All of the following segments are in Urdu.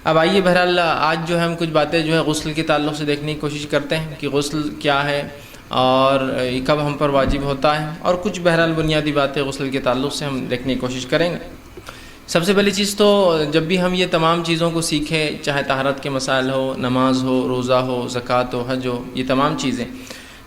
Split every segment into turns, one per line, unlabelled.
اب آئیے بہرحال آج جو ہے ہم کچھ باتیں جو ہے غسل کے تعلق سے دیکھنے کی کوشش کرتے ہیں کہ غسل کیا ہے اور یہ کب ہم پر واجب ہوتا ہے، اور کچھ بہرحال بنیادی باتیں غسل کے تعلق سے ہم دیکھنے کی کوشش کریں گے۔ سب سے پہلی چیز تو جب بھی ہم یہ تمام چیزوں کو سیکھیں، چاہے طہارت کے مسائل ہو، نماز ہو، روزہ ہو، زکوٰۃ ہو، حج ہو، یہ تمام چیزیں،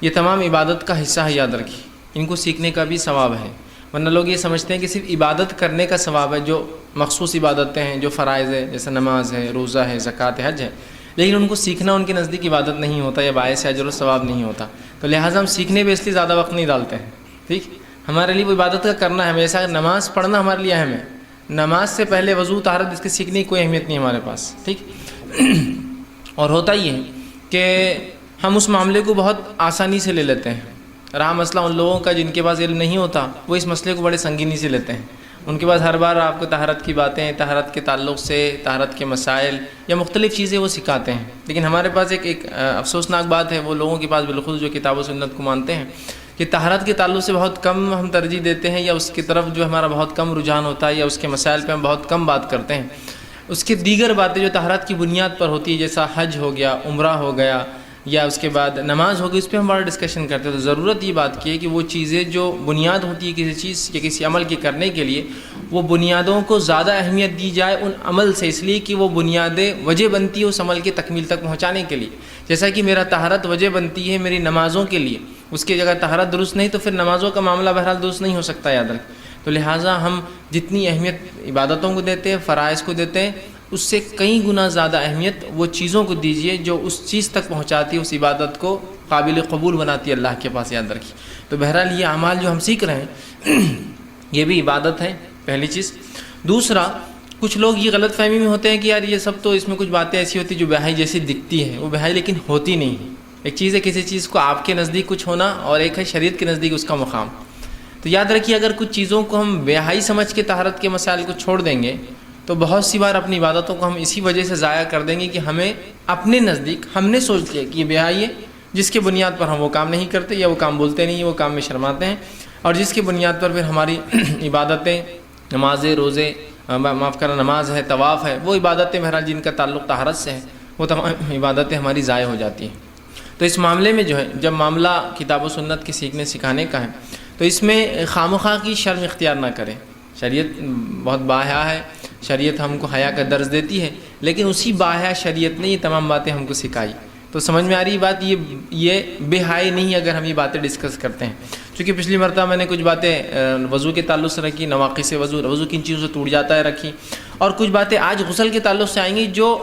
یہ تمام عبادت کا حصہ ہے، یاد رکھیے ان کو سیکھنے کا بھی ثواب ہے۔ ورنہ لوگ یہ سمجھتے ہیں کہ صرف عبادت کرنے کا ثواب ہے، جو مخصوص عبادتیں ہیں، جو فرائض ہے، جیسے نماز ہے، روزہ ہے، زکوٰۃ ہے، حج ہے، لیکن ان کو سیکھنا ان کے نزدیک عبادت نہیں ہوتا یا باعث اجر و ثواب نہیں ہوتا، تو لہٰذا ہم سیکھنے پہ اس لیے زیادہ وقت نہیں ڈالتے ہیں۔ ٹھیک، ہمارے لیے وہ عبادت کا کرنا ہے، جیسا نماز پڑھنا ہمارے لیے اہم ہے، نماز سے پہلے وضو طہارت اس کے سیکھنے کی کوئی اہمیت نہیں ہمارے پاس۔ ٹھیک، اور ہوتا یہ ہے کہ ہم اس معاملے کو بہت آسانی سے لے لیتے ہیں۔ رہا مسئلہ ان لوگوں کا جن کے پاس علم نہیں ہوتا، وہ اس مسئلے کو بڑے سنگینی سے لیتے ہیں۔ ان کے پاس ہر بار آپ کو طہارت کی باتیں، طہارت کے تعلق سے طہارت کے مسائل یا مختلف چیزیں وہ سکھاتے ہیں، لیکن ہمارے پاس ایک افسوسناک بات ہے، وہ لوگوں کے پاس بالخصوص جو کتاب و سنت کو مانتے ہیں، کہ طہارت کے تعلق سے بہت کم ہم ترجیح دیتے ہیں، یا اس کی طرف جو ہمارا بہت کم رجحان ہوتا ہے، یا اس کے مسائل پہ ہم بہت کم بات کرتے ہیں۔ اس کے دیگر باتیں جو طہارت کی بنیاد پر ہوتی ہے، جیسا حج ہو گیا، عمرہ ہو گیا، یا اس کے بعد نماز ہوگی، اس پہ ہم بڑا ڈسکشن کرتے ہیں۔ تو ضرورت یہ بات کی ہے کہ وہ چیزیں جو بنیاد ہوتی ہے کسی چیز یا کسی عمل کے کرنے کے لیے، وہ بنیادوں کو زیادہ اہمیت دی جائے ان عمل سے، اس لیے کہ وہ بنیادیں وجہ بنتی ہے اس عمل کی تکمیل تک پہنچانے کے لیے۔ جیسا کہ میرا طہارت وجہ بنتی ہے میری نمازوں کے لیے، اس کی اگر طہارت درست نہیں تو پھر نمازوں کا معاملہ بہرحال درست نہیں ہو سکتا، یاد رکھ۔ تو لہٰذا ہم جتنی اہمیت عبادتوں کو دیتے ہیں، فرائض کو دیتے ہیں، اس سے کئی گنا زیادہ اہمیت وہ چیزوں کو دیجیے جو اس چیز تک پہنچاتی ہے، اس عبادت کو قابل قبول بناتی ہے اللہ کے پاس، یاد رکھیے۔ تو بہرحال یہ اعمال جو ہم سیکھ رہے ہیں یہ بھی عبادت ہے، پہلی چیز۔ دوسرا، کچھ لوگ یہ غلط فہمی میں ہوتے ہیں کہ یار یہ سب تو اس میں کچھ باتیں ایسی ہوتی جو بہائی جیسی دکھتی ہیں، وہ بہائی لیکن ہوتی نہیں ہے۔ ایک چیز ہے کسی چیز کو آپ کے نزدیک کچھ ہونا، اور ایک ہے شریعت کے نزدیک اس کا مقام۔ تو یاد رکھیے اگر کچھ چیزوں کو ہم بہائی سمجھ کے طہارت کے مسائل کو چھوڑ دیں گے تو بہت سی بار اپنی عبادتوں کو ہم اسی وجہ سے ضائع کر دیں گے کہ ہمیں اپنے نزدیک ہم نے سوچ لیا کہ یہ بہائی ہے، جس کے بنیاد پر ہم وہ کام نہیں کرتے، یا وہ کام بولتے نہیں، وہ کام میں شرماتے ہیں، اور جس کی بنیاد پر پھر ہماری عبادتیں، نمازیں، روزے، معاف کرنا نماز ہے، طواف ہے، وہ عبادتیں بہرحال جن کا تعلق طہارت سے ہے، وہ تمام عبادتیں ہماری ضائع ہو جاتی ہیں۔ تو اس معاملے میں جو ہے جب معاملہ کتاب و سنت کے سیکھنے سکھانے کا ہے تو اس میں خواہ کی شرم اختیار نہ کریں۔ شریعت بہت باحیا ہے، شریعت ہم کو حیا کا درس دیتی ہے، لیکن اسی باحیا شریعت نے یہ تمام باتیں ہم کو سکھائی۔ تو سمجھ میں آ رہی بات، یہ بے حیائی نہیں اگر ہم یہ باتیں ڈسکس کرتے ہیں۔ چونکہ پچھلی مرتبہ میں نے کچھ باتیں وضو کے تعلق سے رکھی، نواقص وضو کن چیزوں سے ٹوٹ جاتا ہے رکھی، اور کچھ باتیں آج غسل کے تعلق سے آئیں گی جو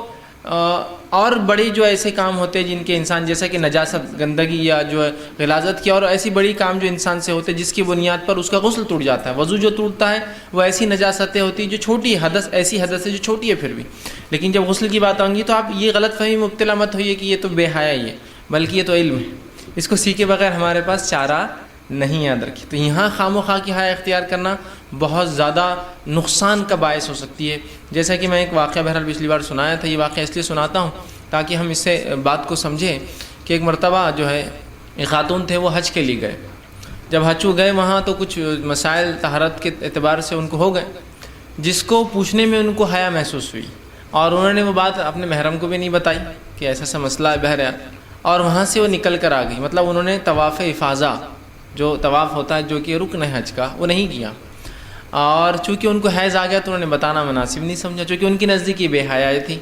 اور بڑے جو ایسے کام ہوتے ہیں جن کے انسان، جیسا کہ نجاست، گندگی، یا جو ہے غلاظت کی، اور ایسی بڑی کام جو انسان سے ہوتے ہیں جس کی بنیاد پر اس کا غسل ٹوٹ جاتا ہے۔ وضو جو ٹوٹتا ہے وہ ایسی نجاستیں ہوتی ہیں جو چھوٹی حدث، ایسی حدث ہے جو چھوٹی ہے پھر بھی، لیکن جب غسل کی بات آئیں گی تو آپ یہ غلط فہمی مبتلا مت ہوئیے کہ یہ تو بے حیائی ہے، بلکہ یہ تو علم ہے، اس کو سیکھے بغیر ہمارے پاس چارہ نہیں، یاد رکھیے۔ تو یہاں خواہ کی حیا اختیار کرنا بہت زیادہ نقصان کا باعث ہو سکتی ہے۔ جیسا کہ میں ایک واقعہ بہرحال پچھلی بار سنایا تھا، یہ واقعہ اس لیے سناتا ہوں تاکہ ہم اس سے بات کو سمجھیں کہ ایک مرتبہ جو ہے ایک خاتون تھے، وہ حج کے لیے گئے۔ جب حج کو گئے وہاں تو کچھ مسائل طہارت کے اعتبار سے ان کو ہو گئے، جس کو پوچھنے میں ان کو حیا محسوس ہوئی، اور انہوں نے وہ بات اپنے محرم کو بھی نہیں بتائی کہ ایسا ایسا مسئلہ ہے بہرحال، اور وہاں سے وہ نکل کر آ گئی۔ مطلب انہوں نے طواف افاضہ، جو طواف ہوتا ہے جو کہ رکن ہے حج کا، وہ نہیں کیا، اور چونکہ ان کو حیض آ گیا تو انہوں نے بتانا مناسب نہیں سمجھا، چونکہ ان کی نزدیک یہ بے حیائی تھی۔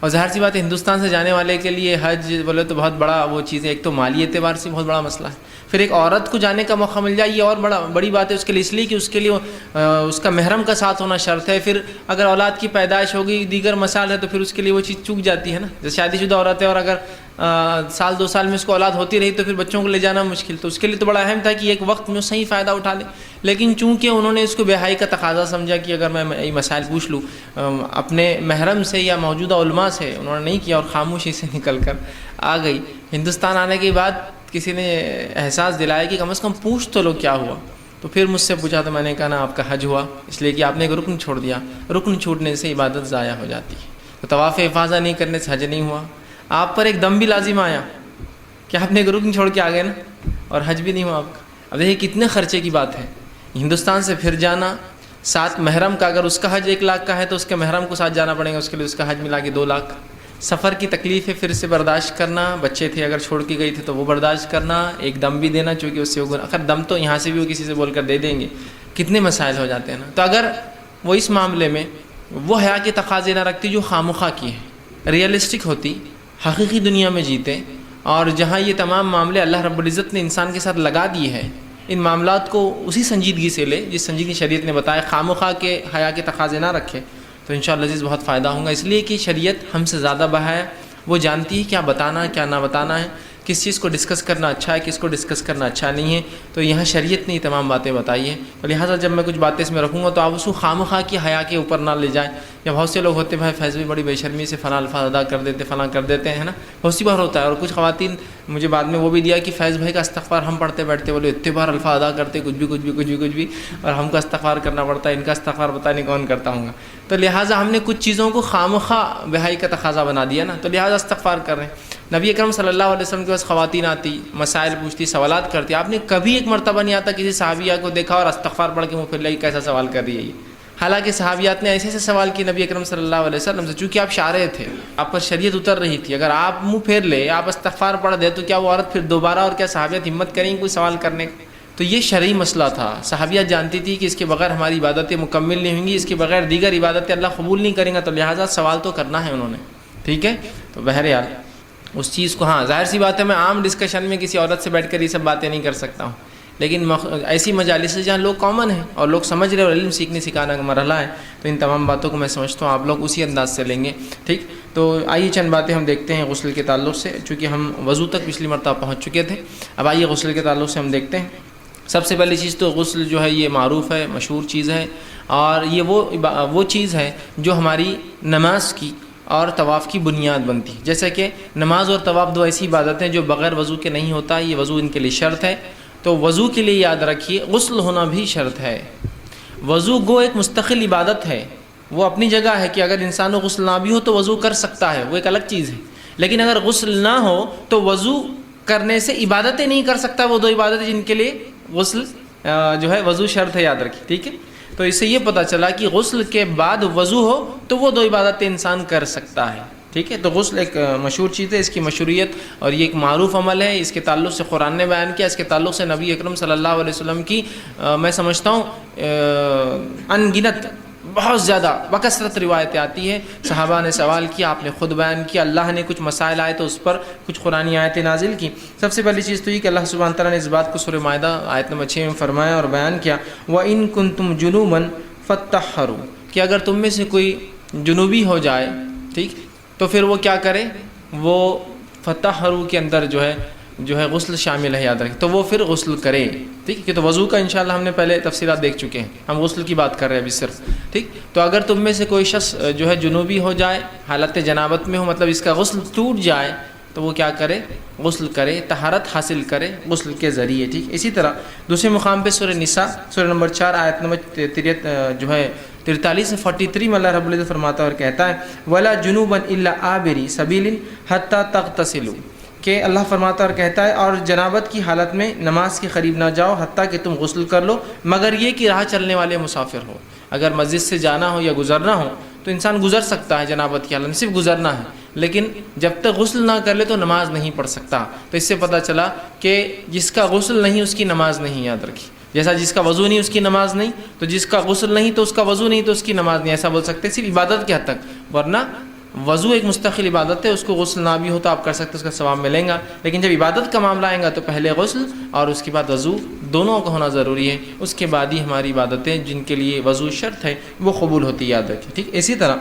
اور ظاہر سی بات ہے ہندوستان سے جانے والے کے لیے حج بولے تو بہت بڑا وہ چیز ہے، ایک تو مالی اعتبار سے بہت بڑا مسئلہ ہے، پھر ایک عورت کو جانے کا موقع مل جائے یہ اور بڑی بات ہے اس کے لیے، اس لیے کہ اس کے لیے اس کا محرم کا ساتھ ہونا شرط ہے۔ پھر اگر اولاد کی پیدائش ہوگی، دیگر مسائل ہے، تو پھر اس کے لیے وہ چیز چوک جاتی ہے نا۔ جیسے شادی شدہ عورت ہے اور اگر سال 2 سال میں اس کو اولاد ہوتی رہی تو پھر بچوں کو لے جانا مشکل، تو اس کے لیے تو بڑا اہم تھا کہ ایک وقت میں صحیح فائدہ اٹھا لے، لیکن چونکہ انہوں نے اس کو بے حیائی کا تقاضا سمجھا کہ اگر میں یہ مسائل پوچھ لوں اپنے محرم سے یا موجودہ علماء سے، انہوں نے نہیں کیا اور خاموشی سے نکل کر آ گئی۔ ہندوستان آنے کے بعد کسی نے احساس دلایا کہ کم از کم پوچھ تو لو کیا ہوا، تو پھر مجھ سے پوچھا تو میں نے کہا نا آپ کا حج ہوا، اس لیے کہ آپ نے ایک رکن چھوڑ دیا، رکن چھوڑنے سے عبادت ضائع ہو جاتی ہے۔ تو طواف افاضہ نہیں کرنے سے حج نہیں ہوا، آپ پر ایک دم بھی لازم آیا کہ آپ نے ایک رکن چھوڑ کے آ گئے نا، اور حج بھی نہیں ہوا آپ کا۔ اب دیکھیے کتنے خرچے کی بات ہے، ہندوستان سے پھر جانا، ساتھ محرم کا، اگر اس کا حج 1 لاکھ کا ہے تو اس کے محرم کو ساتھ جانا پڑے گا، اس کے لیے اس کا حج ملا کے 2 لاکھ۔ سفر کی تکلیف ہے پھر سے برداشت کرنا، بچے تھے اگر چھوڑ کے گئی تھی تو وہ برداشت کرنا، ایک دم بھی دینا چونکہ اس سے وہ اگر دم تو یہاں سے بھی وہ کسی سے بول کر دے دیں گے، کتنے مسائل ہو جاتے ہیں نا۔ تو اگر وہ اس معاملے میں وہ حیا کے تقاضے نہ رکھتی جو خامخواہ کی ہے، ریئلسٹک ہوتی، حقیقی دنیا میں جیتے، اور جہاں یہ تمام معاملے اللہ رب العزت نے انسان کے ساتھ لگا دیے ہیں، ان معاملات کو اسی سنجیدگی سے لے جس سنجیدگی شریعت نے بتایا، خامخواہ کے حیا کے تقاضے نہ رکھے، تو انشاءاللہ عزیز بہت فائدہ ہوگا۔ اس لیے کہ شریعت ہم سے زیادہ بہا ہے، وہ جانتی ہے کیا بتانا ہے کیا نہ بتانا ہے، کس چیز کو ڈسکس کرنا اچھا ہے، کس کو ڈسکس کرنا اچھا نہیں ہے۔ تو یہاں شریعت نے یہ تمام باتیں بتائی ہیں، تو لہٰذا جب میں کچھ باتیں اس میں رکھوں گا تو آپ اس کو خامخواہ کی حیا کے اوپر نہ لے جائیں۔ یا بہت سے لوگ ہوتے ہیں بھائی فیض بھی بڑی بے شرمی سے فلاں الفاظ ادا کر دیتے، فلاں کر دیتے ہیں نا، بہت سی بار ہوتا ہے۔ اور کچھ خواتین مجھے بعد میں وہ بھی دیا کہ فیض بھائی کا استغفار ہم پڑھتے بیٹھتے، بولے اتنے بار الفاظ ادا کرتے، کچھ بھی اور ہم کا استغفار کرنا پڑتا ہے، ان کا استغفار پتہ نہیں کون کرتا ہوں گا۔ تو لہٰذا ہم نے کچھ چیزوں کو خامخواہ بہائی کا تقاضا بنا دیا نا، تو لہٰذا استغفار کر رہے ہیں۔ نبی اکرم صلی اللہ علیہ وسلم کے پاس خواتین آتی، مسائل پوچھتی، سوالات کرتی، آپ نے کبھی ایک مرتبہ نہیں آتا کسی صحابیہ کو دیکھا اور استغفار پڑھ کے منہ پھیر لیا کہ کیسا سوال کر رہی ہے یہ۔ حالانکہ صحابیات نے ایسے سوال کیے نبی اکرم صلی اللہ علیہ وسلم سے، چونکہ آپ شارع تھے، آپ پر شریعت اتر رہی تھی، اگر آپ منہ پھیر لے، آپ استغفار پڑھ دے تو کیا وہ عورت پھر دوبارہ اور کیا صحابیات ہمت کریں گے کوئی سوال کرنے کا؟ تو یہ شرعی مسئلہ تھا، صحابیات جانتی تھی کہ اس کے بغیر ہماری عبادتیں مکمل نہیں ہوں گی، اس کے بغیر دیگر عبادتیں اللہ قبول نہیں کریں گا، تو لہٰذا سوال تو کرنا ہے انہوں نے، ٹھیک ہے۔ تو بہرحال اس چیز کو، ہاں ظاہر سی بات ہے میں عام ڈسکشن میں کسی عورت سے بیٹھ کر یہ سب باتیں نہیں کر سکتا ہوں، لیکن ایسی مجالس سے جہاں لوگ کامن ہیں اور لوگ سمجھ رہے اور علم سیکھنے سکھانے کا مرحلہ ہے، تو ان تمام باتوں کو میں سمجھتا ہوں آپ لوگ اسی انداز سے لیں گے، ٹھیک۔ تو آئیے چند باتیں ہم دیکھتے ہیں غسل کے تعلق سے، چونکہ ہم وضو تک پچھلی مرتبہ پہنچ چکے تھے، اب آئیے غسل کے تعلق سے ہم دیکھتے ہیں۔ سب سے پہلی چیز تو غسل جو ہے یہ معروف ہے، مشہور چیز ہے، اور یہ وہ چیز ہے جو ہماری نماز کی اور طواف کی بنیاد بنتی ہے۔ جیسے کہ نماز اور طواف 2 ایسی عبادتیں جو بغیر وضو کے نہیں ہوتا، یہ وضو ان کے لیے شرط ہے، تو وضو کے لیے یاد رکھیے غسل ہونا بھی شرط ہے۔ وضو گو ایک مستقل عبادت ہے، وہ اپنی جگہ ہے کہ اگر انسان کو غسل نہ بھی ہو تو وضو کر سکتا ہے، وہ ایک الگ چیز ہے، لیکن اگر غسل نہ ہو تو وضو کرنے سے عبادتیں نہیں کر سکتا، وہ 2 عبادتیں جن کے لیے غسل جو ہے وضو شرط ہے، یاد رکھیے، ٹھیک ہے۔ تو اس سے یہ پتہ چلا کہ غسل کے بعد وضو ہو تو وہ 2 عبادتیں انسان کر سکتا ہے، ٹھیک ہے۔ تو غسل ایک مشہور چیز ہے، اس کی مشہوریت اور یہ ایک معروف عمل ہے، اس کے تعلق سے قرآن نے بیان کیا، اس کے تعلق سے نبی اکرم صلی اللہ علیہ وسلم کی میں سمجھتا ہوں ان گنت بہت زیادہ بکثرت روایتیں آتی ہیں۔ صحابہ نے سوال کیا، آپ نے خود بیان کیا، اللہ نے کچھ مسائل آئے تو اس پر کچھ قرآنی آیتیں نازل کی۔ سب سے پہلی چیز تو یہ کہ اللہ سبحانہ تعالیٰ نے اس بات کو سورہ مائدہ آیت نمبر 6 میں فرمایا اور بیان کیا، وَإِن كُنتُمْ جُنُوبًا فَاتَّطَّهَّرُوا، کہ اگر تم میں سے کوئی جنوبی ہو جائے، ٹھیک، تو پھر وہ کیا کرے، وہ فَاتَّطَّهَّرُوا کے اندر جو ہے غسل شامل ہے، یاد رکھیں، تو وہ پھر غسل کرے، ٹھیک ہے۔ تو وضو کا انشاءاللہ ہم نے پہلے تفصیلات دیکھ چکے ہیں، ہم غسل کی بات کر رہے ہیں ابھی صرف، ٹھیک۔ تو اگر تم میں سے کوئی شخص جو ہے جنوبی ہو جائے، حالت جنابت میں ہو، مطلب اس کا غسل ٹوٹ جائے، تو وہ کیا کرے، غسل کرے، طہارت حاصل کرے غسل کے ذریعے، ٹھیک۔ اسی طرح دوسرے مقام پہ سورہ نساء سورہ نمبر 4 آیت نمبر 43 سے 43 میں اللہ رب العزت فرماتا ہے اور کہتا ہے، وَلَا جُنُوبًا إِلَّا عَابِرِي سَبِيلٍ حَتَّى تَغْتَسِلُوا، کہ اللہ فرماتا اور کہتا ہے اور جنابت کی حالت میں نماز کے قریب نہ جاؤ حتیٰ کہ تم غسل کر لو، مگر یہ کہ راہ چلنے والے مسافر ہو، اگر مسجد سے جانا ہو یا گزرنا ہو تو انسان گزر سکتا ہے جنابت کی حالت میں، صرف گزرنا ہے، لیکن جب تک غسل نہ کر لے تو نماز نہیں پڑھ سکتا۔ تو اس سے پتہ چلا کہ جس کا غسل نہیں اس کی نماز نہیں، یاد رکھی، جیسا جس کا وضو نہیں اس کی نماز نہیں، تو جس کا غسل نہیں تو اس کا وضو نہیں تو اس کی نماز نہیں، ایسا بول سکتے صرف عبادت کے حد تک، ورنہ وضو ایک مستقل عبادت ہے، اس کو غسل نہ بھی ہو تو آپ کر سکتے، اس کا ثواب ملیں گا، لیکن جب عبادت کا معاملہ آئے گا تو پہلے غسل اور اس کے بعد وضو دونوں کا ہونا ضروری ہے، اس کے بعد ہی ہماری عبادتیں جن کے لیے وضو شرط ہے وہ قبول ہوتی، یاد رکھیں، ٹھیک۔ اسی طرح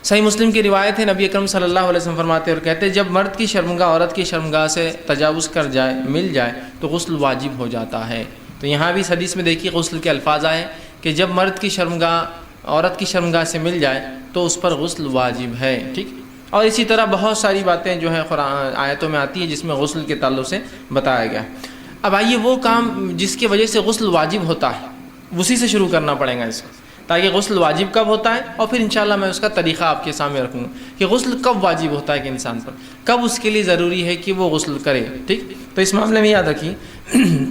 صحیح مسلم کی روایت ہے، نبی اکرم صلی اللہ علیہ وسلم فرماتے اور کہتے ہیں، جب مرد کی شرمگاہ عورت کی شرمگاہ سے تجاوز کر جائے، مل جائے تو غسل واجب ہو جاتا ہے۔ تو یہاں بھی اس حدیث میں دیکھیے غسل کے الفاظ آئے کہ جب مرد کی شرمگاہ عورت کی شرمگاہ سے مل جائے تو اس پر غسل واجب ہے، ٹھیک۔ اور اسی طرح بہت ساری باتیں جو ہیں قرآن آیتوں میں آتی ہیں جس میں غسل کے تعلق سے بتایا گیا۔ اب آئیے وہ کام جس کی وجہ سے غسل واجب ہوتا ہے اسی سے شروع کرنا پڑے گا اس کو، تاکہ غسل واجب کب ہوتا ہے، اور پھر انشاءاللہ میں اس کا طریقہ آپ کے سامنے رکھوں گا کہ غسل کب واجب ہوتا ہے کہ انسان پر، کب اس کے لیے ضروری ہے کہ وہ غسل کرے، ٹھیک۔ تو اس معاملے میں یاد رکھیے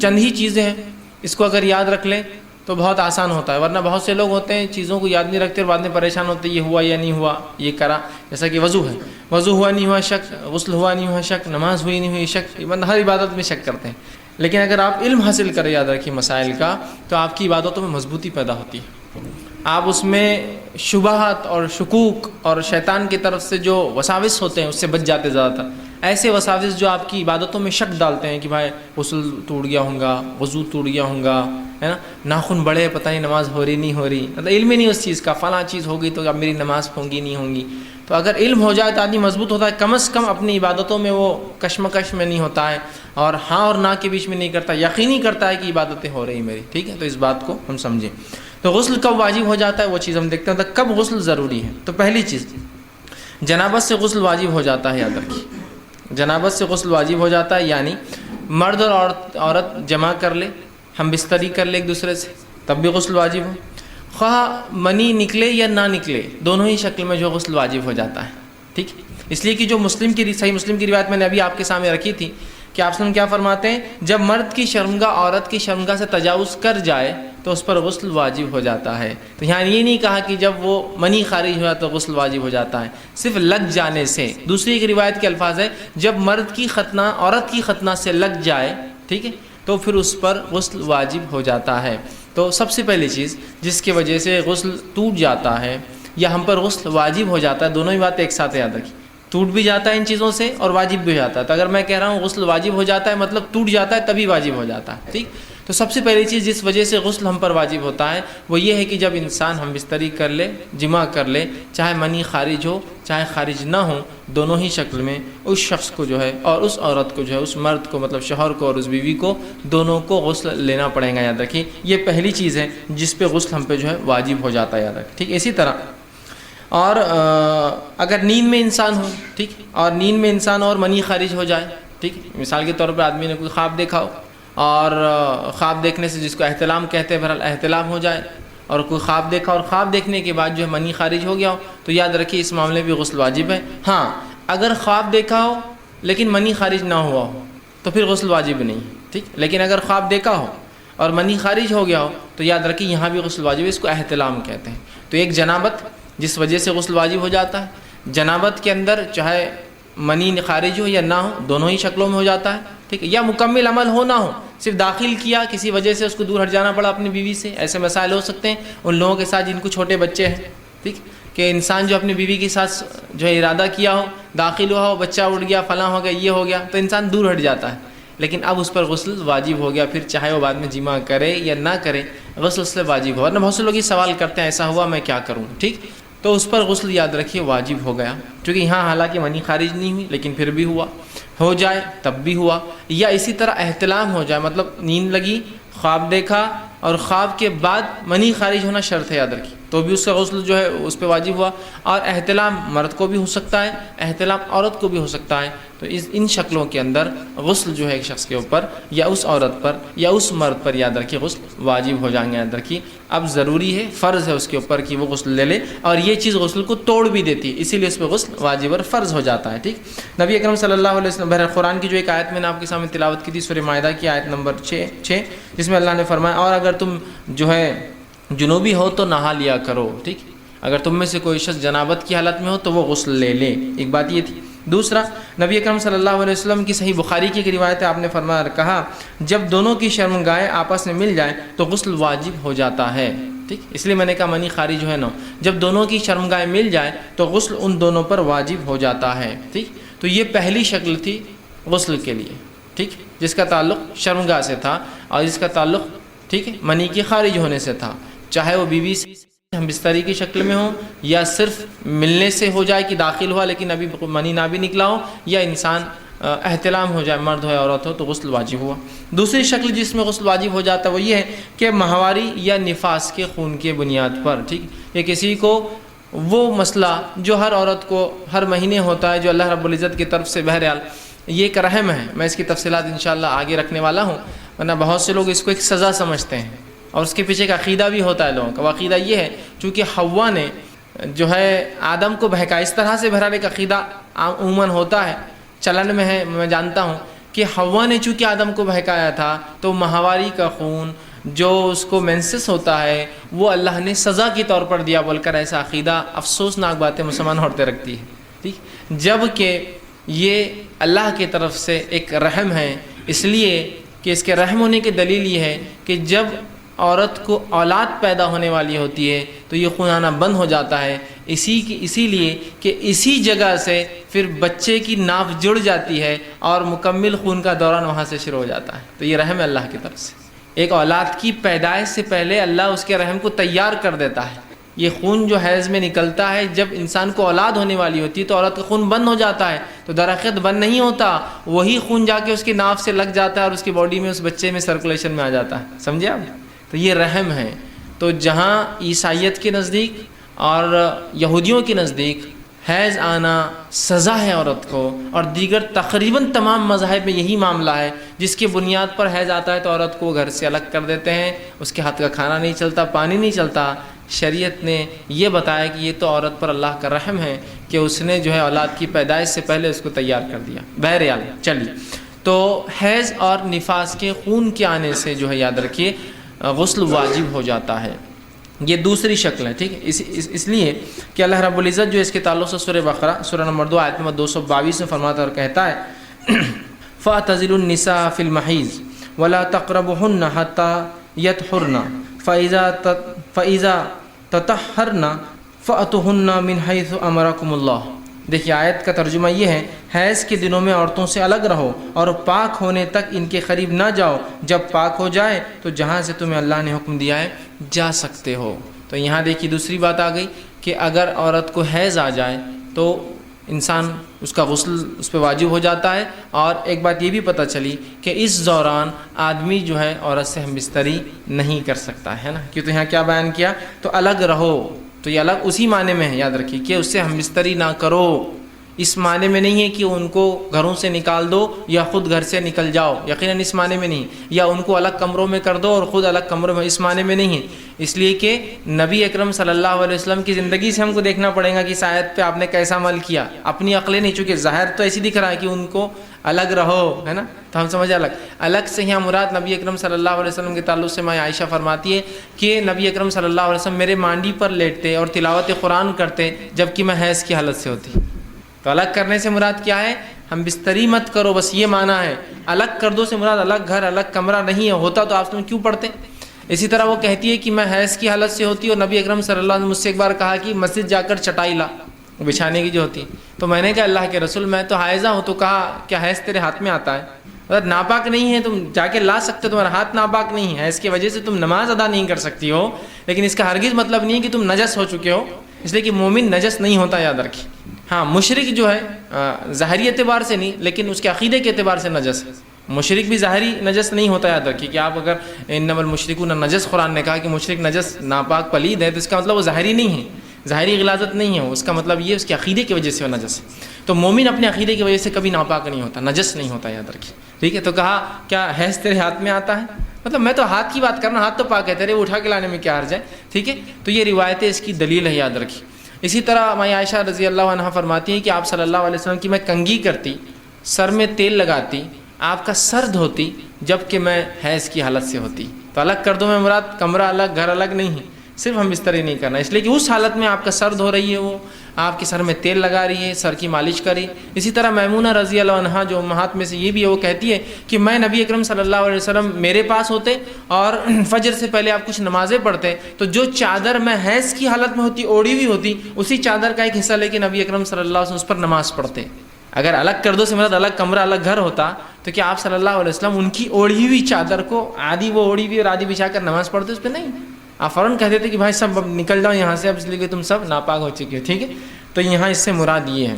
چند ہی چیزیں ہیں، اس کو اگر یاد رکھ لیں تو بہت آسان ہوتا ہے، ورنہ بہت سے لوگ ہوتے ہیں چیزوں کو یاد نہیں رکھتے اور بعد میں پریشان ہوتے ہیں یہ ہوا یا نہیں ہوا، یہ کرا. جیسا کہ وضو ہے، وضو ہوا نہیں ہوا شک، غسل ہوا نہیں ہوا شک، نماز ہوئی نہیں ہوئی شک، بندہ ہر عبادت میں شک کرتے ہیں. لیکن اگر آپ علم حاصل کریں یاد رکھیے مسائل کا، تو آپ کی عبادتوں میں مضبوطی پیدا ہوتی ہے. آپ اس میں شبہات اور شکوک اور شیطان کی طرف سے جو وساوس ہوتے ہیں اس سے بچ جاتے زیادہ تر. ایسے وساوس جو آپ کی عبادتوں میں شک ڈالتے ہیں کہ بھائی غسل ٹوٹ گیا ہوں گا، وضو ٹوٹ گیا ہوں گا، ہے نا، ناخن بڑے پتہ نہیں نماز ہو رہی نہیں ہو رہی، مطلب علم ہی نہیں اس چیز کا، فلاں چیز ہوگی تو اب میری نماز ہوں گی نہیں ہوں گی. تو اگر علم ہو جائے تو آدمی مضبوط ہوتا ہے، کم از کم اپنی عبادتوں میں وہ کشمکش میں نہیں ہوتا ہے، اور ہاں اور نہ کے بیچ میں نہیں کرتا، یقینی کرتا ہے کہ عبادتیں ہو رہی میری. ٹھیک ہے، تو اس بات کو ہم سمجھیں. تو غسل کب واجب ہو جاتا ہے وہ چیز ہم دیکھتے ہیں. تو کب غسل ضروری ہے؟ تو پہلی چیز جنابت سے غسل واجب ہو جاتا ہے. یاد رکھیے جنابت سے غسل واجب ہو جاتا ہے، یعنی مرد اور عورت جمع کر لے، ہم بستری کر لے ایک دوسرے سے، تب بھی غسل واجب ہو. خواہ منی نکلے یا نہ نکلے، دونوں ہی شکل میں جو غسل واجب ہو جاتا ہے. ٹھیک، اس لیے کہ جو صحیح مسلم کی روایت میں نے ابھی آپ کے سامنے رکھی تھی کہ آپ کیا فرماتے ہیں، جب مرد کی شرمگاہ عورت کی شرمگاہ سے تجاوز کر جائے تو اس پر غسل واجب ہو جاتا ہے. تو یہاں یہ نہیں کہا کہ جب وہ منی خارج ہوا تو غسل واجب ہو جاتا ہے، صرف لگ جانے سے. دوسری ایک روایت کے الفاظ ہے جب مرد کی ختنہ عورت کی ختنہ سے لگ جائے، ٹھیک ہے، تو پھر اس پر غسل واجب ہو جاتا ہے. تو سب سے پہلی چیز جس کی وجہ سے غسل ٹوٹ جاتا ہے یا ہم پر غسل واجب ہو جاتا ہے، دونوں ہی باتیں ایک ساتھ یاد رکھیں، ٹوٹ بھی جاتا ہے ان چیزوں سے اور واجب بھی ہو جاتا ہے. تو اگر میں کہہ رہا ہوں غسل واجب ہو جاتا ہے مطلب ٹوٹ جاتا ہے تبھی واجب ہو جاتا ہے. ٹھیک، تو سب سے پہلی چیز جس وجہ سے غسل ہم پر واجب ہوتا ہے وہ یہ ہے کہ جب انسان ہم بستری کر لے، جمع کر لے، چاہے منی خارج ہو چاہے خارج نہ ہو، دونوں ہی شکل میں اس شخص کو جو ہے اور اس عورت کو جو ہے، اس مرد کو مطلب شوہر کو اور اس بیوی کو، دونوں کو غسل لینا پڑے گا. یاد رکھیے یہ پہلی چیز ہے جس پہ غسل ہم پہ جو ہے واجب ہو جاتا ہے. یاد رکھیں. ٹھیک، اسی طرح اور اگر نیند میں انسان ہو، ٹھیک، اور نیند میں انسان اور منی خارج ہو جائے، ٹھیک، مثال کے طور پر آدمی نے کوئی خواب دیکھا ہو اور خواب دیکھنے سے جس کو احتلام کہتے ہیں بہرحال احتلام ہو جائے، اور کوئی خواب دیکھا اور خواب دیکھنے کے بعد جو ہے منی خارج ہو گیا ہو، تو یاد رکھیے اس معاملے بھی غسل واجب ہے. ہاں اگر خواب دیکھا ہو لیکن منی خارج نہ ہوا ہو تو پھر غسل واجب نہیں. ٹھیک، لیکن اگر خواب دیکھا ہو اور منی خارج ہو گیا ہو تو یاد رکھیے یہاں بھی غسل واجب ہے، اس کو احتلام کہتے ہیں. تو ایک جنابت جس وجہ سے غسل واجب ہو جاتا ہے، جنابت کے اندر چاہے منی خارج ہو یا نہ ہو دونوں ہی شکلوں میں ہو جاتا ہے. ٹھیک ہے، یا مکمل عمل ہو نہ ہو، صرف داخل کیا کسی وجہ سے اس کو دور ہٹ جانا پڑا اپنی بیوی سے، ایسے مسائل ہو سکتے ہیں ان لوگوں کے ساتھ جن کو چھوٹے بچے ہیں. ٹھیک، کہ انسان جو اپنی بیوی کے ساتھ جو ہے ارادہ کیا ہو، داخل ہوا ہو، بچہ اٹھ گیا، فلاں ہو گیا، یہ ہو گیا، تو انسان دور ہٹ جاتا ہے، لیکن اب اس پر غسل واجب ہو گیا، پھر چاہے وہ بعد میں جمع کرے یا نہ کرے غسل اس سے واجب ہو. ورنہ بہت سے لوگ یہ سوال کرتے ہیں ایسا ہوا میں کیا کروں. ٹھیک، تو اس پر غسل یاد رکھیے واجب ہو گیا، کیونکہ یہاں حالانکہ منی خارج نہیں ہوئی لیکن پھر بھی ہوا، ہو جائے تب بھی ہوا. یا اسی طرح احتلام ہو جائے، مطلب نیند لگی، خواب دیکھا اور خواب کے بعد منی خارج ہونا شرط ہے، یاد رکھیے، تو بھی اس کا غسل جو ہے اس پہ واجب ہوا. اور احتلام مرد کو بھی ہو سکتا ہے، احتلام عورت کو بھی ہو سکتا ہے. تو ان شکلوں کے اندر غسل جو ہے ایک شخص کے اوپر یا اس عورت پر یا اس مرد پر یاد رکھیے غسل واجب ہو جائیں گے. یاد رکھیے اب ضروری ہے، فرض ہے اس کے اوپر کہ وہ غسل لے لے، اور یہ چیز غسل کو توڑ بھی دیتی ہے، اسی لیے اس پہ غسل واجب اور فرض ہو جاتا ہے. ٹھیک، نبی اکرم صلی اللہ علیہ وسلم بہرحال قرآن کی جو ایک آیت میں نے آپ کے سامنے تلاوت کی تھی سورہ مائدہ کی آیت نمبر 6 جس میں اللہ نے فرمایا اور اگر تم جو ہے جنوبی ہو تو نہا لیا کرو. ٹھیک، اگر تم میں سے کوئی شخص جنابت کی حالت میں ہو تو وہ غسل لے لے. ایک بات یہ تھی. دوسرا، نبی اکرم صلی اللہ علیہ وسلم کی صحیح بخاری کی ایک روایت ہے، آپ نے فرمایا کہا جب دونوں کی شرمگاہیں آپس میں مل جائیں تو غسل واجب ہو جاتا ہے. ٹھیک، اس لیے میں نے کہا منی خارج ہے نا، جب دونوں کی شرمگاہیں مل جائیں تو غسل ان دونوں پر واجب ہو جاتا ہے. ٹھیک، تو یہ پہلی شکل تھی غسل کے لیے، ٹھیک، جس کا تعلق شرمگاہ سے تھا اور جس کا تعلق ٹھیک ہے منی کے خارج ہونے سے تھا، چاہے وہ بیوی سے ہم بستری کی شکل میں ہوں یا صرف ملنے سے ہو جائے کہ داخل ہوا لیکن ابھی منی نہ بھی نکلا ہو، یا انسان احتلام ہو جائے، مرد ہو یا عورت ہو، تو غسل واجب ہوا. دوسری شکل جس میں غسل واجب ہو جاتا ہے وہ یہ ہے کہ ماہواری یا نفاس کے خون کے بنیاد پر. ٹھیک، یہ کسی کو وہ مسئلہ جو ہر عورت کو ہر مہینے ہوتا ہے، جو اللہ رب العزت کی طرف سے بہرحال یہ ایک رحم ہے، میں اس کی تفصیلات انشاءاللہ آگے رکھنے والا ہوں، ورنہ بہت سے لوگ اس کو ایک سزا سمجھتے ہیں اور اس کے پیچھے ایک عقیدہ بھی ہوتا ہے لوگوں کا. وہ عقیدہ یہ ہے چونکہ حوا نے جو ہے آدم کو بہکا، اس طرح سے بہرحال ایک عقیدہ عموماً ہوتا ہے، چلن میں ہے، میں جانتا ہوں کہ حوا نے چونکہ آدم کو بہکایا تھا تو ماہواری کا خون جو اس کو مینسس ہوتا ہے وہ اللہ نے سزا کے طور پر دیا بول کر ایسا عقیدہ افسوسناک باتیں مسلمان عورتیں رکھتی ہیں، ٹھیک، جب کہ یہ اللہ کی طرف سے ایک رحم ہے، اس لیے کہ اس کے رحم ہونے کی دلیل یہ ہے کہ جب عورت کو اولاد پیدا ہونے والی ہوتی ہے تو یہ خون آنا بند ہو جاتا ہے، اسی لیے کہ اسی جگہ سے پھر بچے کی ناف جڑ جاتی ہے اور مکمل خون کا دوران وہاں سے شروع ہو جاتا ہے۔ تو یہ رحم ہے اللہ کی طرف سے، ایک اولاد کی پیدائش سے پہلے اللہ اس کے رحم کو تیار کر دیتا ہے۔ یہ خون جو حیض میں نکلتا ہے، جب انسان کو اولاد ہونے والی ہوتی ہے تو عورت کا خون بند ہو جاتا ہے، تو درخت بند نہیں ہوتا، وہی خون جا کے اس کی ناف سے لگ جاتا ہے اور اس کی باڈی میں اس بچے میں سرکولیشن میں آ جاتا ہے، سمجھے آپ؟ تو یہ رحم ہے۔ تو جہاں عیسائیت کے نزدیک اور یہودیوں کے نزدیک حیض آنا سزا ہے عورت کو، اور دیگر تقریباً تمام مذاہب میں یہی معاملہ ہے، جس کی بنیاد پر حیض آتا ہے تو عورت کو گھر سے الگ کر دیتے ہیں، اس کے ہاتھ کا کھانا نہیں چلتا، پانی نہیں چلتا۔ شریعت نے یہ بتایا کہ یہ تو عورت پر اللہ کا رحم ہے کہ اس نے جو ہے اولاد کی پیدائش سے پہلے اس کو تیار کر دیا۔ بہرحال چلیے، تو حیض اور نفاس کے خون کے آنے سے جو ہے یاد رکھیے غسل واجب ہو جاتا ہے، یہ دوسری شکل ہے، ٹھیک ہے۔ اس لیے کہ اللہ رب العزت جو اس کے تعلق سے سورہ بقرہ سورہ نمبر 2 آیت نمبر 222 میں فرماتا اور کہتا ہے فَاعْتَزِلُوا النِّسَاءَ فِي الْمَحِيضِ وَلَا تَقْرَبُوهُنَّ حَتَّى يَطْهُرْنَ فَإِذَا تَطَهَّرْنَ فَأْتُوهُنَّ مِنْ حَيْثُ أَمَرَكُمُ اللَّهُ۔ دیکھیے آیت کا ترجمہ یہ ہے، حیض کے دنوں میں عورتوں سے الگ رہو اور پاک ہونے تک ان کے قریب نہ جاؤ، جب پاک ہو جائے تو جہاں سے تمہیں اللہ نے حکم دیا ہے جا سکتے ہو۔ تو یہاں دیکھیے دوسری بات آ گئی کہ اگر عورت کو حیض آ جائے تو انسان اس کا غسل اس پہ واجب ہو جاتا ہے، اور ایک بات یہ بھی پتہ چلی کہ اس دوران آدمی جو ہے عورت سے ہم بستری نہیں کر سکتا ہے نا، کیوں؟ تو یہاں کیا بیان کیا؟ تو الگ رہو، تو یہ الگ اسی معنی میں ہے، یاد رکھیے کہ اس سے ہم بستری نہ کرو، اس معنی میں نہیں ہے کہ ان کو گھروں سے نکال دو یا خود گھر سے نکل جاؤ، یقیناً اس معنی میں نہیں، یا ان کو الگ کمروں میں کر دو اور خود الگ کمروں میں، اس معنی میں نہیں ہے۔ اس لیے کہ نبی اکرم صلی اللہ علیہ وسلم کی زندگی سے ہم کو دیکھنا پڑے گا کہ اس آیت پہ آپ نے کیسا عمل کیا، اپنی عقلیں نہیں، چونکہ ظاہر تو ایسی دکھ رہا ہے کہ ان کو الگ رہو، ہے نا، تو ہم سمجھے الگ سے یہاں مراد نبی اکرم صلی اللہ علیہ وسلم کے تعلق سے ماں عائشہ فرماتی ہے کہ نبی اکرم صلی اللہ علیہ وسلم میرے مانڈی پر لیٹتے اور تلاوت قرآن کرتے جبکہ میں حیض کی حالت سے ہوتی۔ تو الگ کرنے سے مراد کیا ہے؟ ہم بستری مت کرو، بس یہ معنی ہے۔ الگ کر دو سے مراد الگ گھر الگ کمرہ نہیں ہے، ہوتا تو آپ کیوں پڑھتے؟ اسی طرح وہ کہتی ہے کہ میں حیض کی حالت سے ہوتی اور نبی اکرم صلی اللہ علیہ وسلم مجھ سے ایک بار کہا کہ مسجد جا کر چٹائی لا، بچھانے کی جو ہوتی، تو میں نے کہا اللہ کے رسول میں تو حائضہ ہوں، تو کہا کیا حیض تیرے ہاتھ میں آتا ہے؟ اگر ناپاک نہیں ہے تم جا کے لا سکتے، تمہارا ہاتھ ناپاک نہیں ہے، اس کی وجہ سے تم نماز ادا نہیں کر سکتی ہو، لیکن اس کا ہرگز مطلب نہیں ہے کہ تم نجس ہو چکے ہو، اس لیے کہ مومن نجس نہیں ہوتا، یاد رکھیں۔ ہاں مشرک جو ہے ظاہری اعتبار سے نہیں لیکن اس کے عقیدے کے اعتبار سے نجس ہے، مشرک بھی ظاہری نجس نہیں ہوتا، یاد رکھیے کہ آپ اگر انما المشرکون نجس قرآن نے کہا کہ مشرک نجس ناپاک پلید ہے تو اس کا مطلب وہ ظاہری نہیں ہے، ظاہری غلاظت نہیں ہے، اس کا مطلب یہ اس کے عقیدے کی وجہ سے وہ نجس ہے۔ تو مومن اپنے عقیدے کی وجہ سے کبھی ناپاک نہیں ہوتا، نجس نہیں ہوتا، یاد رکھیے، ٹھیک ہے۔ تو کہا کیا حیض تیرے ہاتھ میں آتا ہے؟ مطلب میں تو ہاتھ کی بات کرنا، ہاتھ تو پاک ہے تیرے، وہ اٹھا کے لانے میں کیا حرج ہے، ٹھیک ہے۔ تو یہ روایتیں اس کی دلیل ہے، یاد رکھیے۔ اسی طرح ماں عائشہ رضی اللہ عنہ فرماتی ہیں کہ آپ صلی اللہ علیہ وسلم کی میں کنگھی کرتی، سر میں تیل لگاتی، آپ کا سر دھوتی جب کہ میں حیض کی حالت سے ہوتی۔ تو الگ کر دو میں مراد کمرہ الگ گھر الگ نہیں ہے، صرف ہم بستری نہیں کرنا، اس لیے کہ اس حالت میں آپ کا سر دھو رہی ہے، وہ آپ کے سر میں تیل لگا رہی ہے، سر کی مالش کری۔ اسی طرح میمونہ رضی اللہ عنہا جو امہات میں سے یہ بھی ہے، وہ کہتی ہے کہ میں نبی اکرم صلی اللہ علیہ وسلم میرے پاس ہوتے اور فجر سے پہلے آپ کچھ نمازیں پڑھتے تو جو چادر میں حیض کی حالت میں ہوتی اوڑھی ہوئی ہوتی، اسی چادر کا ایک حصہ لے کے نبی اکرم صلی اللہ علیہ وسلم اس پر نماز پڑھتے۔ اگر الگ کر دو سے مراد الگ کمرہ الگ گھر ہوتا تو کیا آپ صلی اللہ علیہ وسلم ان کی اوڑھی ہوئی چادر کو آدھی وہ اوڑھی ہوئی اور آدھی بچھا کر نماز پڑھتے؟ اس پہ نہیں، آپ فوراً کہہ دیتے کہ بھائی سب نکل جاؤ یہاں سے، اب اس لیے کہ تم سب ناپاک ہو چکے ہو، ٹھیک ہے۔ تو یہاں اس سے مراد یہ ہے،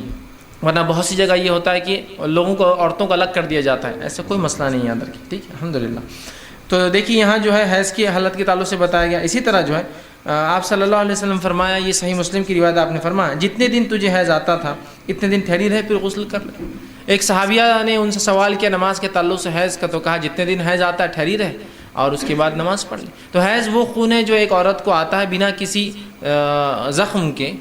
ورنہ بہت سی جگہ یہ ہوتا ہے کہ لوگوں کو عورتوں کو الگ کر دیا جاتا ہے، ایسا کوئی مسئلہ نہیں، یاد رکھیے، ٹھیک ہے، الحمدللہ۔ تو دیکھیے یہاں جو ہے حیض کی حالت کے تعلق سے بتایا گیا۔ اسی طرح جو ہے آپ صلی اللہ علیہ وسلم فرمایا، یہ صحیح مسلم کی روایت آپ نے فرمایا، جتنے دن تجھے حیض آتا تھا اتنے دن ٹھہری رہے پھر غسل کر لے۔ ایک صحابیہ نے ان سے سوال کیا نماز کے تعلق سے حیض کا، تو کہا جتنے دن حیض آتا ہے ٹھہری رہے اور اس کے بعد نماز پڑھ لے۔ تو حیض وہ خون ہے جو ایک عورت کو آتا ہے بنا کسی زخم کے،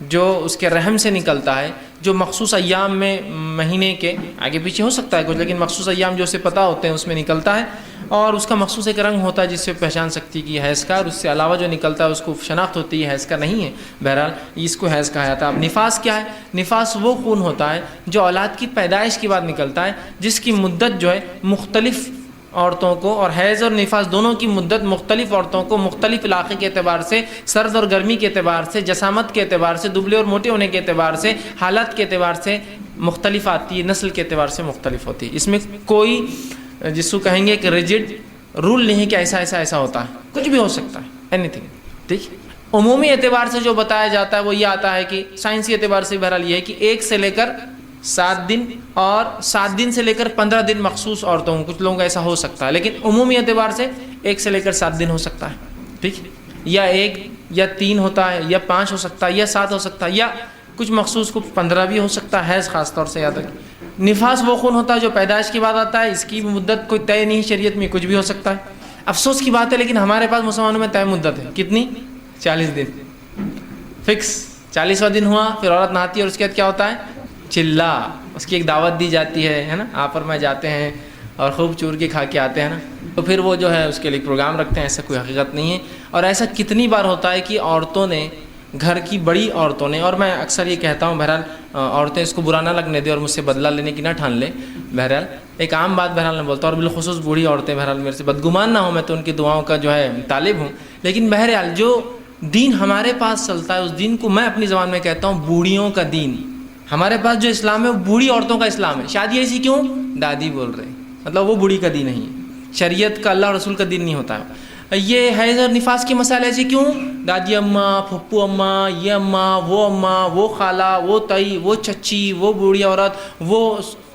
جو اس کے رحم سے نکلتا ہے، جو مخصوص ایام میں مہینے کے آگے پیچھے ہو سکتا ہے کچھ، لیکن مخصوص ایام جو اسے پتہ ہوتے ہیں اس میں نکلتا ہے، اور اس کا مخصوص ایک رنگ ہوتا ہے جس سے پہچان سکتی ہے کہ یہ حیض کا، اور اس سے علاوہ جو نکلتا ہے اس کو شناخت ہوتی ہے حیض کا نہیں ہے، بہرحال اس کو حیض کہا جاتا ہے۔ اب نفاس کیا ہے؟ نفاس وہ خون ہوتا ہے جو اولاد کی پیدائش کے بعد نکلتا ہے، جس کی مدت جو ہے مختلف عورتوں کو، اور حیض اور نفاس دونوں کی مدت مختلف عورتوں کو مختلف علاقے کے اعتبار سے، سرد اور گرمی کے اعتبار سے، جسامت کے اعتبار سے، دبلے اور موٹے ہونے کے اعتبار سے، حالت کے اعتبار سے مختلف آتی ہے، نسل کے اعتبار سے مختلف ہوتی ہے۔ اس میں کوئی جس کو کہیں گے کہ ریجڈ رول نہیں ہے کہ ایسا ایسا ایسا ہوتا ہے، کچھ بھی ہو سکتا ہے، اینی تھنگ، ٹھیک۔ عمومی اعتبار سے جو بتایا جاتا ہے وہ یہ آتا ہے کہ سائنسی اعتبار سے بہرحال یہ ہے کہ 1 سے لے کر 7 دن اور 7 دن سے لے کر 15 دن مخصوص عورتوں کو، کچھ لوگوں کا ایسا ہو سکتا ہے، لیکن عمومی اعتبار سے 1 سے لے کر 7 دن ہو سکتا ہے، ٹھیک، یا 1 یا 3 ہوتا ہے، یا 5 ہو سکتا ہے، یا 7 ہو سکتا ہے، یا کچھ مخصوص کو 15 بھی ہو سکتا ہے، حیض خاص طور سے یاد رکھیں۔ نفاس وہ خون ہوتا ہے جو پیدائش کے بعد آتا ہے، اس کی مدت کوئی طے نہیں، شریعت میں کچھ بھی ہو سکتا ہے۔ افسوس کی بات ہے لیکن ہمارے پاس مسلمانوں میں طے مدت ہے، کتنی؟ 40 دن، فکس 40واں دن ہوا پھر عورت نہاتی ہے، اور اس کے بعد کیا ہوتا ہے؟ چلا، اس کی ایک دعوت دی جاتی ہے نا، آپر میں جاتے ہیں اور خوب چور کے کھا کے آتے ہیں نا، تو پھر وہ جو ہے اس کے لیے پروگرام رکھتے ہیں، ایسا کوئی حقیقت نہیں ہے۔ اور ایسا کتنی بار ہوتا ہے کہ عورتوں نے، گھر کی بڑی عورتوں نے، اور میں اکثر یہ کہتا ہوں بہرحال عورتیں اس کو برا نہ لگنے دیں اور مجھ سے بدلہ لینے کی نہ ٹھان لیں، بہرحال ایک عام بات بہرحال میں بولتا ہوں، اور بالخصوص بوڑھی عورتیں بہرحال میرے سے بدگمان نہ ہوں، میں تو ان کی دعاؤں کا جو ہے طالب ہوں، لیکن بہرحال جو دین ہمارے پاس چلتا ہے اس دین کو میں اپنی زبان میں کہتا ہوں بوڑھیوں کا دین۔ ہمارے پاس جو اسلام ہے وہ بوڑھی عورتوں کا اسلام ہے۔ شادی ایسی کیوں؟ دادی بول رہے ہیں، مطلب وہ بوڑھی کا دین نہیں ہے، شریعت کا، اللہ اور رسول کا دین نہیں ہوتا ہے۔ یہ حیض اور نفاس کے مسائل ایسے کیوں؟ دادی اماں، پھپھو اماں، یہ اماں، وہ خالہ، وہ تائی، وہ چچی، وہ بوڑھی عورت، وہ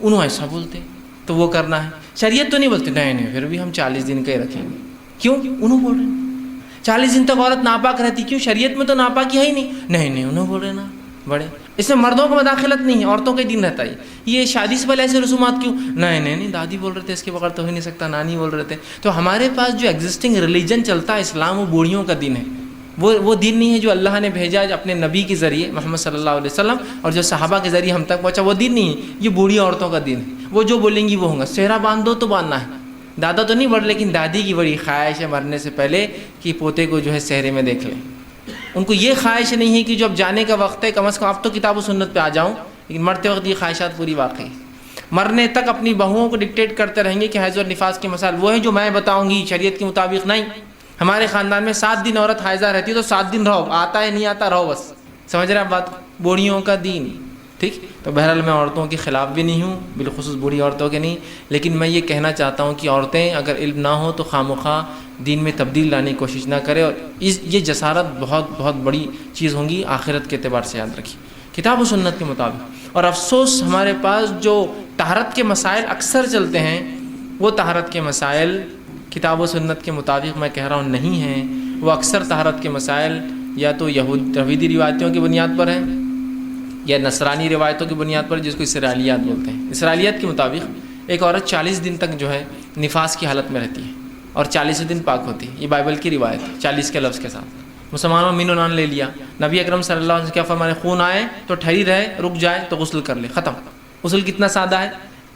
انہوں ایسا بولتے تو وہ کرنا ہے۔ شریعت تو نہیں بولتے، نہیں پھر بھی ہم 40 دن کا ہی رکھیں گے، کیوں؟ انہوں بول رہے ہیں 40 دن تک عورت ناپاک رہتی، کیوں؟ شریعت میں تو ناپاکی ہے ہی نہیں، انہوں بول رہے نا بڑے، اس میں مردوں کو مداخلت نہیں ہے، عورتوں کا دین رہتا ہے۔ یہ شادی سے پہلے ایسے رسومات کیوں؟ نہیں دادی بول رہے تھے اس کے بغیر تو ہو ہی نہیں سکتا، نانی بول رہے تھے۔ تو ہمارے پاس جو ایگزسٹنگ ریلیجن چلتا ہے اسلام، وہ بوڑھیوں کا دین ہے، وہ دین نہیں ہے جو اللہ نے بھیجا اپنے نبی کے ذریعے محمد صلی اللہ علیہ وسلم، اور جو صحابہ کے ذریعے ہم تک پہنچا، وہ دین نہیں ہے، یہ بوڑھی عورتوں کا دین ہے۔ وہ جو بولیں گی وہ ہوں گا، سہرا باندھ دو تو باندھنا ہے، دادا تو نہیں بڑھ، لیکن دادی کی بڑی خواہش ہے مرنے سے پہلے کہ پوتے کو جو ہے سہرے میں دیکھ لیں۔ ان کو یہ خواہش نہیں ہے کہ جو اب جانے کا وقت ہے کم از کم اب تو کتاب و سنت پہ آ جاؤں، لیکن مرتے وقت یہ خواہشات پوری واقعی، مرنے تک اپنی بہوؤں کو ڈکٹیٹ کرتے رہیں گے کہ حیض اور نفاس کے مسائل وہ ہیں جو میں بتاؤں گی، شریعت کے مطابق نہیں۔ ہمارے خاندان میں 7 دن عورت حائضہ رہتی تو 7 دن رہو، آتا ہے نہیں آتا رہو، بس سمجھ رہے آپ بات کو؟ بوڑھیوں کا دین، ٹھیک۔ تو بہرحال میں عورتوں کے خلاف بھی نہیں ہوں، بالخصوص بوڑھی عورتوں کے نہیں، لیکن میں یہ کہنا چاہتا ہوں کہ عورتیں اگر علم نہ ہو تو خواہ دین میں تبدیل لانے کی کوشش نہ کرے، اور یہ جسارت بہت بڑی چیز ہوں گی آخرت کے اعتبار سے، یاد رکھیے کتاب و سنت کے مطابق۔ اور افسوس ہمارے پاس جو طہارت کے مسائل اکثر چلتے ہیں، وہ طہارت کے مسائل کتاب و سنت کے مطابق میں کہہ رہا ہوں نہیں ہیں، وہ اکثر طہارت کے مسائل یا تو یہودی روایتوں کی بنیاد پر ہیں یا نصرانی روایتوں کی بنیاد پر، جس کو اسرائیلیات بولتے ہیں۔ اسرائیلیات کے مطابق ایک عورت 40 دن تک جو ہے نفاس کی حالت میں رہتی ہے اور 40 دن پاک ہوتی ہے، یہ بائبل کی روایت ہے 40 کے لفظ کے ساتھ۔ مسلمانوں میں مین و نان لے لیا، نبی اکرم صلی اللہ علیہ وسلم کیا فرمانے؟ خون آئے تو ٹھہری رہے، رک جائے تو غسل کر لے، ختم۔ غسل کتنا سادہ ہے،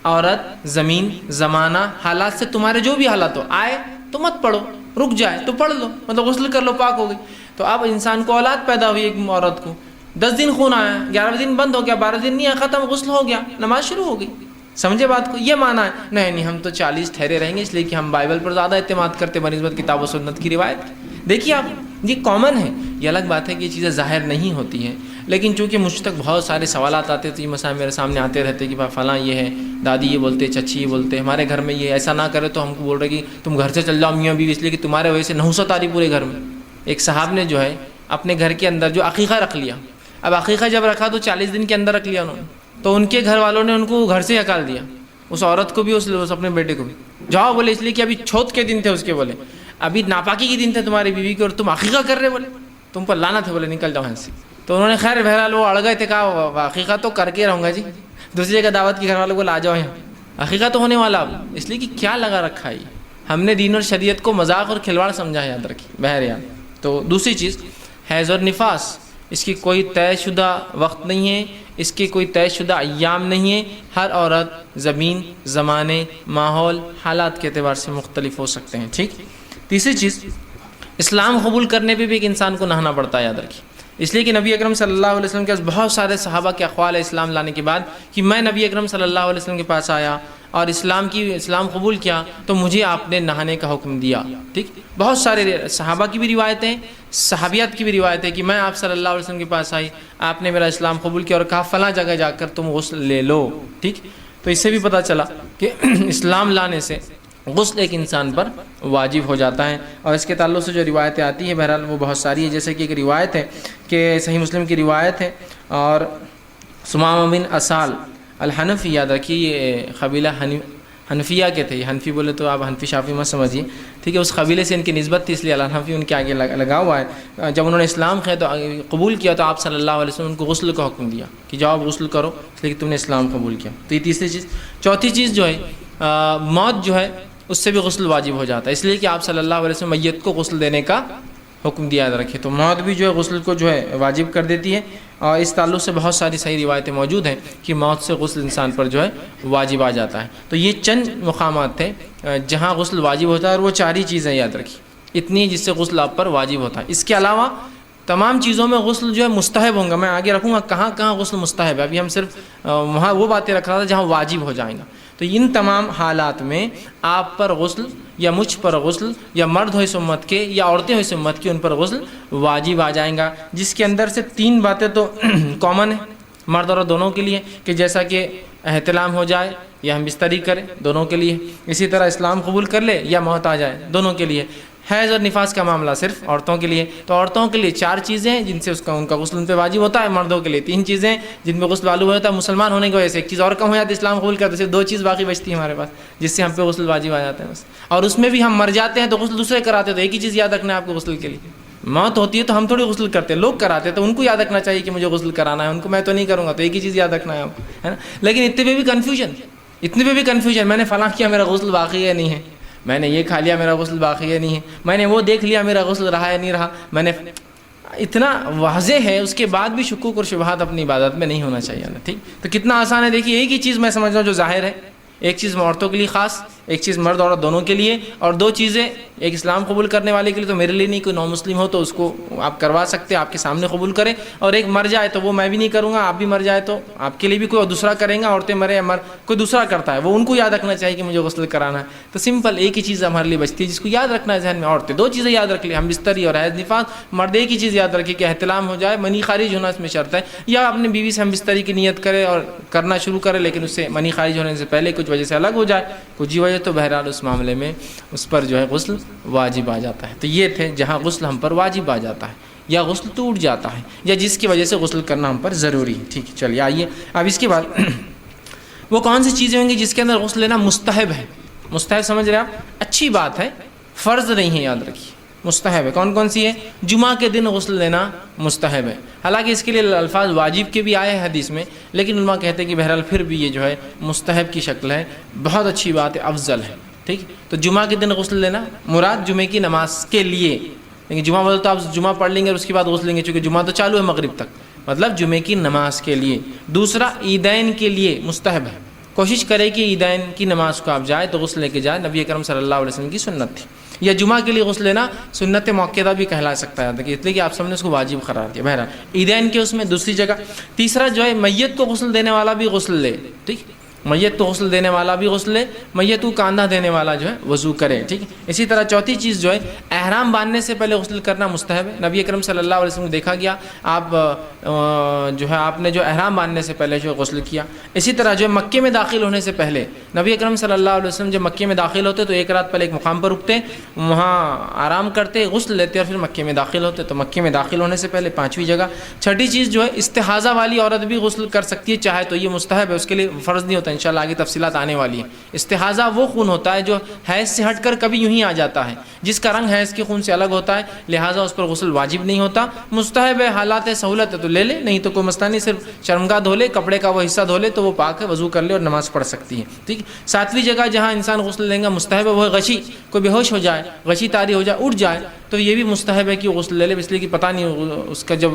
عورت، زمین، زمانہ، حالات سے تمہارے جو بھی حالات ہو، آئے تو مت پڑھو، رک جائے تو پڑھ لو، مطلب غسل کر لو، پاک ہو گئی۔ تو اب انسان کو اولاد پیدا ہوئی، ایک عورت کو 10 دن خون آیا، 11 دن بند ہو گیا، 12 دن نہیں آیا، ختم، غسل ہو گیا، نماز شروع ہو گئی۔ سمجھے بات کو؟ یہ مانا ہے نہیں ہم تو 40 ٹھہرے رہیں گے، اس لیے کہ ہم بائبل پر زیادہ اعتماد کرتے بنسبت کتاب و سنت کی روایت۔ دیکھیے آپ، یہ کامن ہے، یہ الگ بات ہے کہ یہ چیزیں ظاہر نہیں ہوتی ہیں، لیکن چونکہ مجھ تک بہت سارے سوالات آتے تو یہ مسائل میرے سامنے آتے رہتے کہ فلاں یہ ہے، دادی یہ بولتے، چچی یہ بولتے، ہمارے گھر میں یہ ایسا نہ کرے تو ہم کو بول رہے کہ تم گھر سے چل جاؤ میاں بیوی، اس لیے کہ تمہارے وجہ سے نحوست آ رہی پورے گھر میں۔ ایک صاحب نے جو ہے اپنے گھر کے اندر جو عقیقہ رکھ لیا، اب عقیقہ جب رکھا تو 40 دن کے اندر رکھ لیا انہوں نے، تو ان کے گھر والوں نے ان کو گھر سے ہکال دیا، اس عورت کو بھی اس اپنے بیٹے کو بھی، جاؤ بولے، اس لیے کہ ابھی چھوت کے دن تھے اس کے، بولے ابھی ناپاکی کے دن تھے تمہاری بیوی کے اور تم عقیقہ کر رہے، بولے تم پر لعنت ہے، بولے نکل جاؤ یہاں سے۔ تو انہوں نے خیر بہرحال وہ اڑ گئے تھے، کہا عقیقہ تو کر کے رہوں گا جی، دوسری جگہ دعوت کی گھر والوں کو لا جاؤ یہاں، عقیقہ تو ہونے والا اب، اس لیے کہ کیا لگا رکھا ہے، ہم نے دین اور شریعت کو مذاق اور کھلواڑ سمجھا ہے، یاد رکھیے بہرحال۔ تو دوسری چیز حیض اور نفاس اس کی کوئی طے شدہ وقت نہیں ہے، اس کے کوئی طے شدہ ایام نہیں ہے. ہر عورت زمین، زمانے، ماحول، حالات کے اعتبار سے مختلف ہو سکتے ہیں. ٹھیک. تیسری چیز، اسلام قبول کرنے پہ بھی ایک انسان کو نہانا پڑتا ہے، یاد رکھیے. اس لیے کہ نبی اکرم صلی اللہ علیہ وسلم کے پاس بہت سارے صحابہ کے اقوال ہے اسلام لانے کے بعد کہ میں نبی اکرم صلی اللہ علیہ وسلم کے پاس آیا اور اسلام قبول کیا تو مجھے آپ نے نہانے کا حکم دیا. ٹھیک. بہت سارے صحابہ کی بھی روایتیں، صحابیات کی بھی روایت ہے کہ میں آپ صلی اللہ علیہ وسلم کے پاس آئی، آپ نے میرا اسلام قبول کیا اور کہا فلاں جگہ جا کر تم غسل لے لو. ٹھیک. تو اس سے بھی پتہ چلا کہ اسلام لانے سے غسل ایک انسان پر واجب ہو جاتا ہے. اور اس کے تعلق سے جو روایتیں آتی ہیں بہرحال وہ بہت ساری ہیں. جیسے کہ ایک روایت ہے کہ صحیح مسلم کی روایت ہے، اور سمامہ بن اسال الحنفی، یاد رکھیے یہ قبیلہ حنفیہ کے تھے. حنفی بولے تو آپ حنفی شافی مت سمجھیے. ٹھیک ہے. اس قبیلے سے ان کی نسبت تھی، اس لیے الحنفی ان کے آگے لگا ہوا ہے. جب انہوں نے اسلام قبول کیا تو آپ صلی اللہ علیہ وسلم ان کو غسل کا حکم دیا کہ جاؤ غسل کرو، اس لیے کہ تم نے اسلام قبول کیا. تو یہ تیسری چیز. چوتھی چیز جو ہے موت جو ہے اس سے بھی غسل واجب ہو جاتا ہے، اس لیے کہ آپ صلی اللہ علیہ وسلم میت کو غسل دینے کا حکم دیا رکھے. تو موت بھی جو ہے غسل کو جو ہے واجب کر دیتی ہے. اور اس تعلق سے بہت ساری صحیح روایتیں موجود ہیں کہ موت سے غسل انسان پر جو ہے واجب آ جاتا ہے. تو یہ چند مقامات تھے جہاں غسل واجب ہوتا ہے، اور وہ چار ہی چیزیں یاد رکھیے اتنی جس سے غسل آپ پر واجب ہوتا ہے. اس کے علاوہ تمام چیزوں میں غسل جو ہے مستحب ہوں گا. میں آگے رکھوں گا کہاں کہاں غسل مستحب ہے. ابھی ہم صرف وہاں وہ باتیں رکھ رہا تھا جہاں واجب ہو جائیں گا. تو ان تمام حالات میں آپ پر غسل یا مجھ پر غسل یا مرد ہو اس امت کے یا عورتیں ہو اس امت کی، ان پر غسل واجب آ جائیں گا. جس کے اندر سے تین باتیں تو کامن ہیں مرد اور دونوں کے لیے، کہ جیسا کہ احتلام ہو جائے یا ہم بستری کریں دونوں کے لیے. اسی طرح اسلام قبول کر لے یا موت آ جائے دونوں کے لیے. حیض اور نفاس کا معاملہ صرف عورتوں کے لیے. تو عورتوں کے لیے چار چیزیں ہیں جن سے ان کا غسل ان پہ واجب ہوتا ہے. مردوں کے لیے تین چیزیں جن پہ غسل واجب ہوتا ہے. مسلمان ہونے کی وجہ سے ایک چیز اور کم ہو جاتی ہے، اسلام قبول کرتے صرف دو چیز باقی بچتی ہے ہمارے پاس جس سے ہم پہ غسل واجب آ جاتا ہے بس. اور اس میں بھی ہم مر جاتے ہیں تو غسل دوسرے کراتے ہیں. تو ایک ہی چیز یاد رکھنا ہے آپ کو غسل کے لیے. موت ہوتی ہے تو ہم تھوڑی غسل کرتے ہیں، لوگ کراتے ہیں، تو ان کو یاد رکھنا چاہیے کہ مجھے غسل کرانا ہے، ان کو میں تو نہیں کروں گا. تو ایک ہی چیز یاد رکھنا ہے آپ کو، ہے نا. لیکن اتنے پہ بھی کنفیوژن میں نے فلاں کیا میرا غسل باقی ہے نہیں ہے، میں نے یہ کھا لیا میرا غسل باقی ہے نہیں ہے، میں نے وہ دیکھ لیا میرا غسل رہا ہے نہیں رہا، میں نے اتنا واضح ہے. اس کے بعد بھی شکوک اور شبہات اپنی عبادت میں نہیں ہونا چاہیے. ٹھیک. تو کتنا آسان ہے. دیکھیے ایک ہی چیز میں سمجھ رہا ہوں جو ظاہر ہے، ایک چیز عورتوں کے لیے خاص، ایک چیز مرد عورت دونوں کے لیے، اور دو چیزیں ایک اسلام قبول کرنے والے کے لیے تو میرے لیے نہیں، کوئی نو مسلم ہو تو اس کو آپ کروا سکتے آپ کے سامنے قبول کریں، اور ایک مر جائے تو وہ میں بھی نہیں کروں گا، آپ بھی مر جائے تو آپ کے لیے بھی کوئی دوسرا کریں گا. عورتیں مرے یا کوئی دوسرا کرتا ہے وہ ان کو یاد رکھنا چاہیے کہ مجھے غسل کرانا ہے. تو سمپل ایک ہی چیز ہمارے لیے بچتی ہے جس کو یاد رکھنا ہے ذہن میں. عورتیں دو چیزیں یاد رکھ لیں، ہم بستری اور حیض نفاس. مرد ایک ہی چیز یاد رکھے کہ احتلام ہو جائے، منی خارج ہونا اس میں شرط ہے، یا اپنے بیوی سے ہم بستری کی نیت کرے اور کرنا شروع کرے لیکن اس سے منی خارج ہونے سے پہلے کچھ وجہ سے الگ ہو جائے کچھ وجہ، تو بہرحال اس معاملے میں اس پر جو ہے غسل واجب آ جاتا ہے. تو یہ تھے جہاں غسل ہم پر واجب آ جاتا ہے یا غسل ٹوٹ جاتا ہے یا جس کی وجہ سے غسل کرنا ہم پر ضروری ہے. ٹھیک ہے. چلیے آئیے اب اس کے بعد وہ کون سی چیزیں ہوں گی جس کے اندر غسل لینا مستحب ہے. مستحب سمجھ رہے آپ؟ اچھی بات ہے، فرض نہیں ہے، یاد رکھیے مستحب ہے. کون کون سی ہے؟ جمعہ کے دن غسل لینا مستحب ہے. حالانکہ اس کے لیے الفاظ واجب کے بھی آئے ہیں حدیث میں، لیکن علماء کہتے ہیں کہ بہرحال پھر بھی یہ جو ہے مستحب کی شکل ہے، بہت اچھی بات ہے، افضل ہے. ٹھیک. تو جمعہ کے دن غسل لینا مراد جمعے کی نماز کے لیے، لیکن جمعہ بدل تو آپ جمعہ پڑھ لیں گے اور اس کے بعد غسل لیں گے، چونکہ جمعہ تو چالو ہے مغرب تک، مطلب جمعے کی نماز کے لیے. دوسرا عیدین کے لیے مستحب ہے. کوشش کرے کہ عیدین کی نماز کو آپ جائے تو غسل لے کے جائے، نبی اکرم صلی اللہ علیہ وسلم کی سنت تھی. یا جمعہ کے لیے غسل لینا سنت موقعہ بھی کہلا سکتا ہے، اس لیے کہ آپ سب نے اس کو واجب قرار دیا. بہرحال عیدین کے اس میں دوسری جگہ. تیسرا جو ہے میت کو غسل دینے والا بھی غسل لے. ٹھیک. میت کو غسل دینے والا بھی غسل لے، میت کو کاندھا دینے والا جو ہے وضو کرے. ٹھیک. اسی طرح چوتھی چیز جو ہے احرام باندھنے سے پہلے غسل کرنا مستحب ہے. نبی اکرم صلی اللہ علیہ وسلم کو دیکھا گیا آپ جو ہے آپ نے جو احرام باندھنے سے پہلے جو غسل کیا. اسی طرح جو ہے مکے میں داخل ہونے سے پہلے نبی اکرم صلی اللہ علیہ وسلم جب مکے میں داخل ہوتے تو ایک رات پہلے ایک مقام پر رکتے، وہاں آرام کرتے، غسل لیتے اور پھر مکے میں داخل ہوتے. تو مکے میں داخل ہونے سے پہلے پانچویں جگہ. چھٹی چیز جو ہے استحاضہ والی عورت بھی غسل کر سکتی ہے چاہے تو، یہ مستحب ہے، اس کے لیے فرض نہیں ہوتا. انشاءاللہ آگے تفصیلات آنے والی ہیں. استحاضہ وہ خون ہوتا ہے جو حیض سے ہٹ کر کبھی یوں ہی آ جاتا ہے، جس کا رنگ حیض کے خون سے الگ ہوتا ہے، لہٰذا اس پر غسل واجب نہیں ہوتا. مستحب ہے، حالات سہولت ہے تو لے لے، نہیں تو کوئی مسئلہ نہیں، صرف شرمگاہ دھو لے، کپڑے کا وہ حصہ دھو لے تو وہ پاک ہے، وضو کر لے اور نماز پڑھ سکتی ہے. ٹھیک. ساتویں جگہ جہاں انسان غسل لیں گا مستحب ہے وہ ہے غشی. کوئی بے ہوش ہو جائے، غشی طاری ہو جائے، اٹھ جائے تو یہ بھی مستحب ہے کہ غسل لے لے، اس لیے کہ پتہ نہیں اس کا جب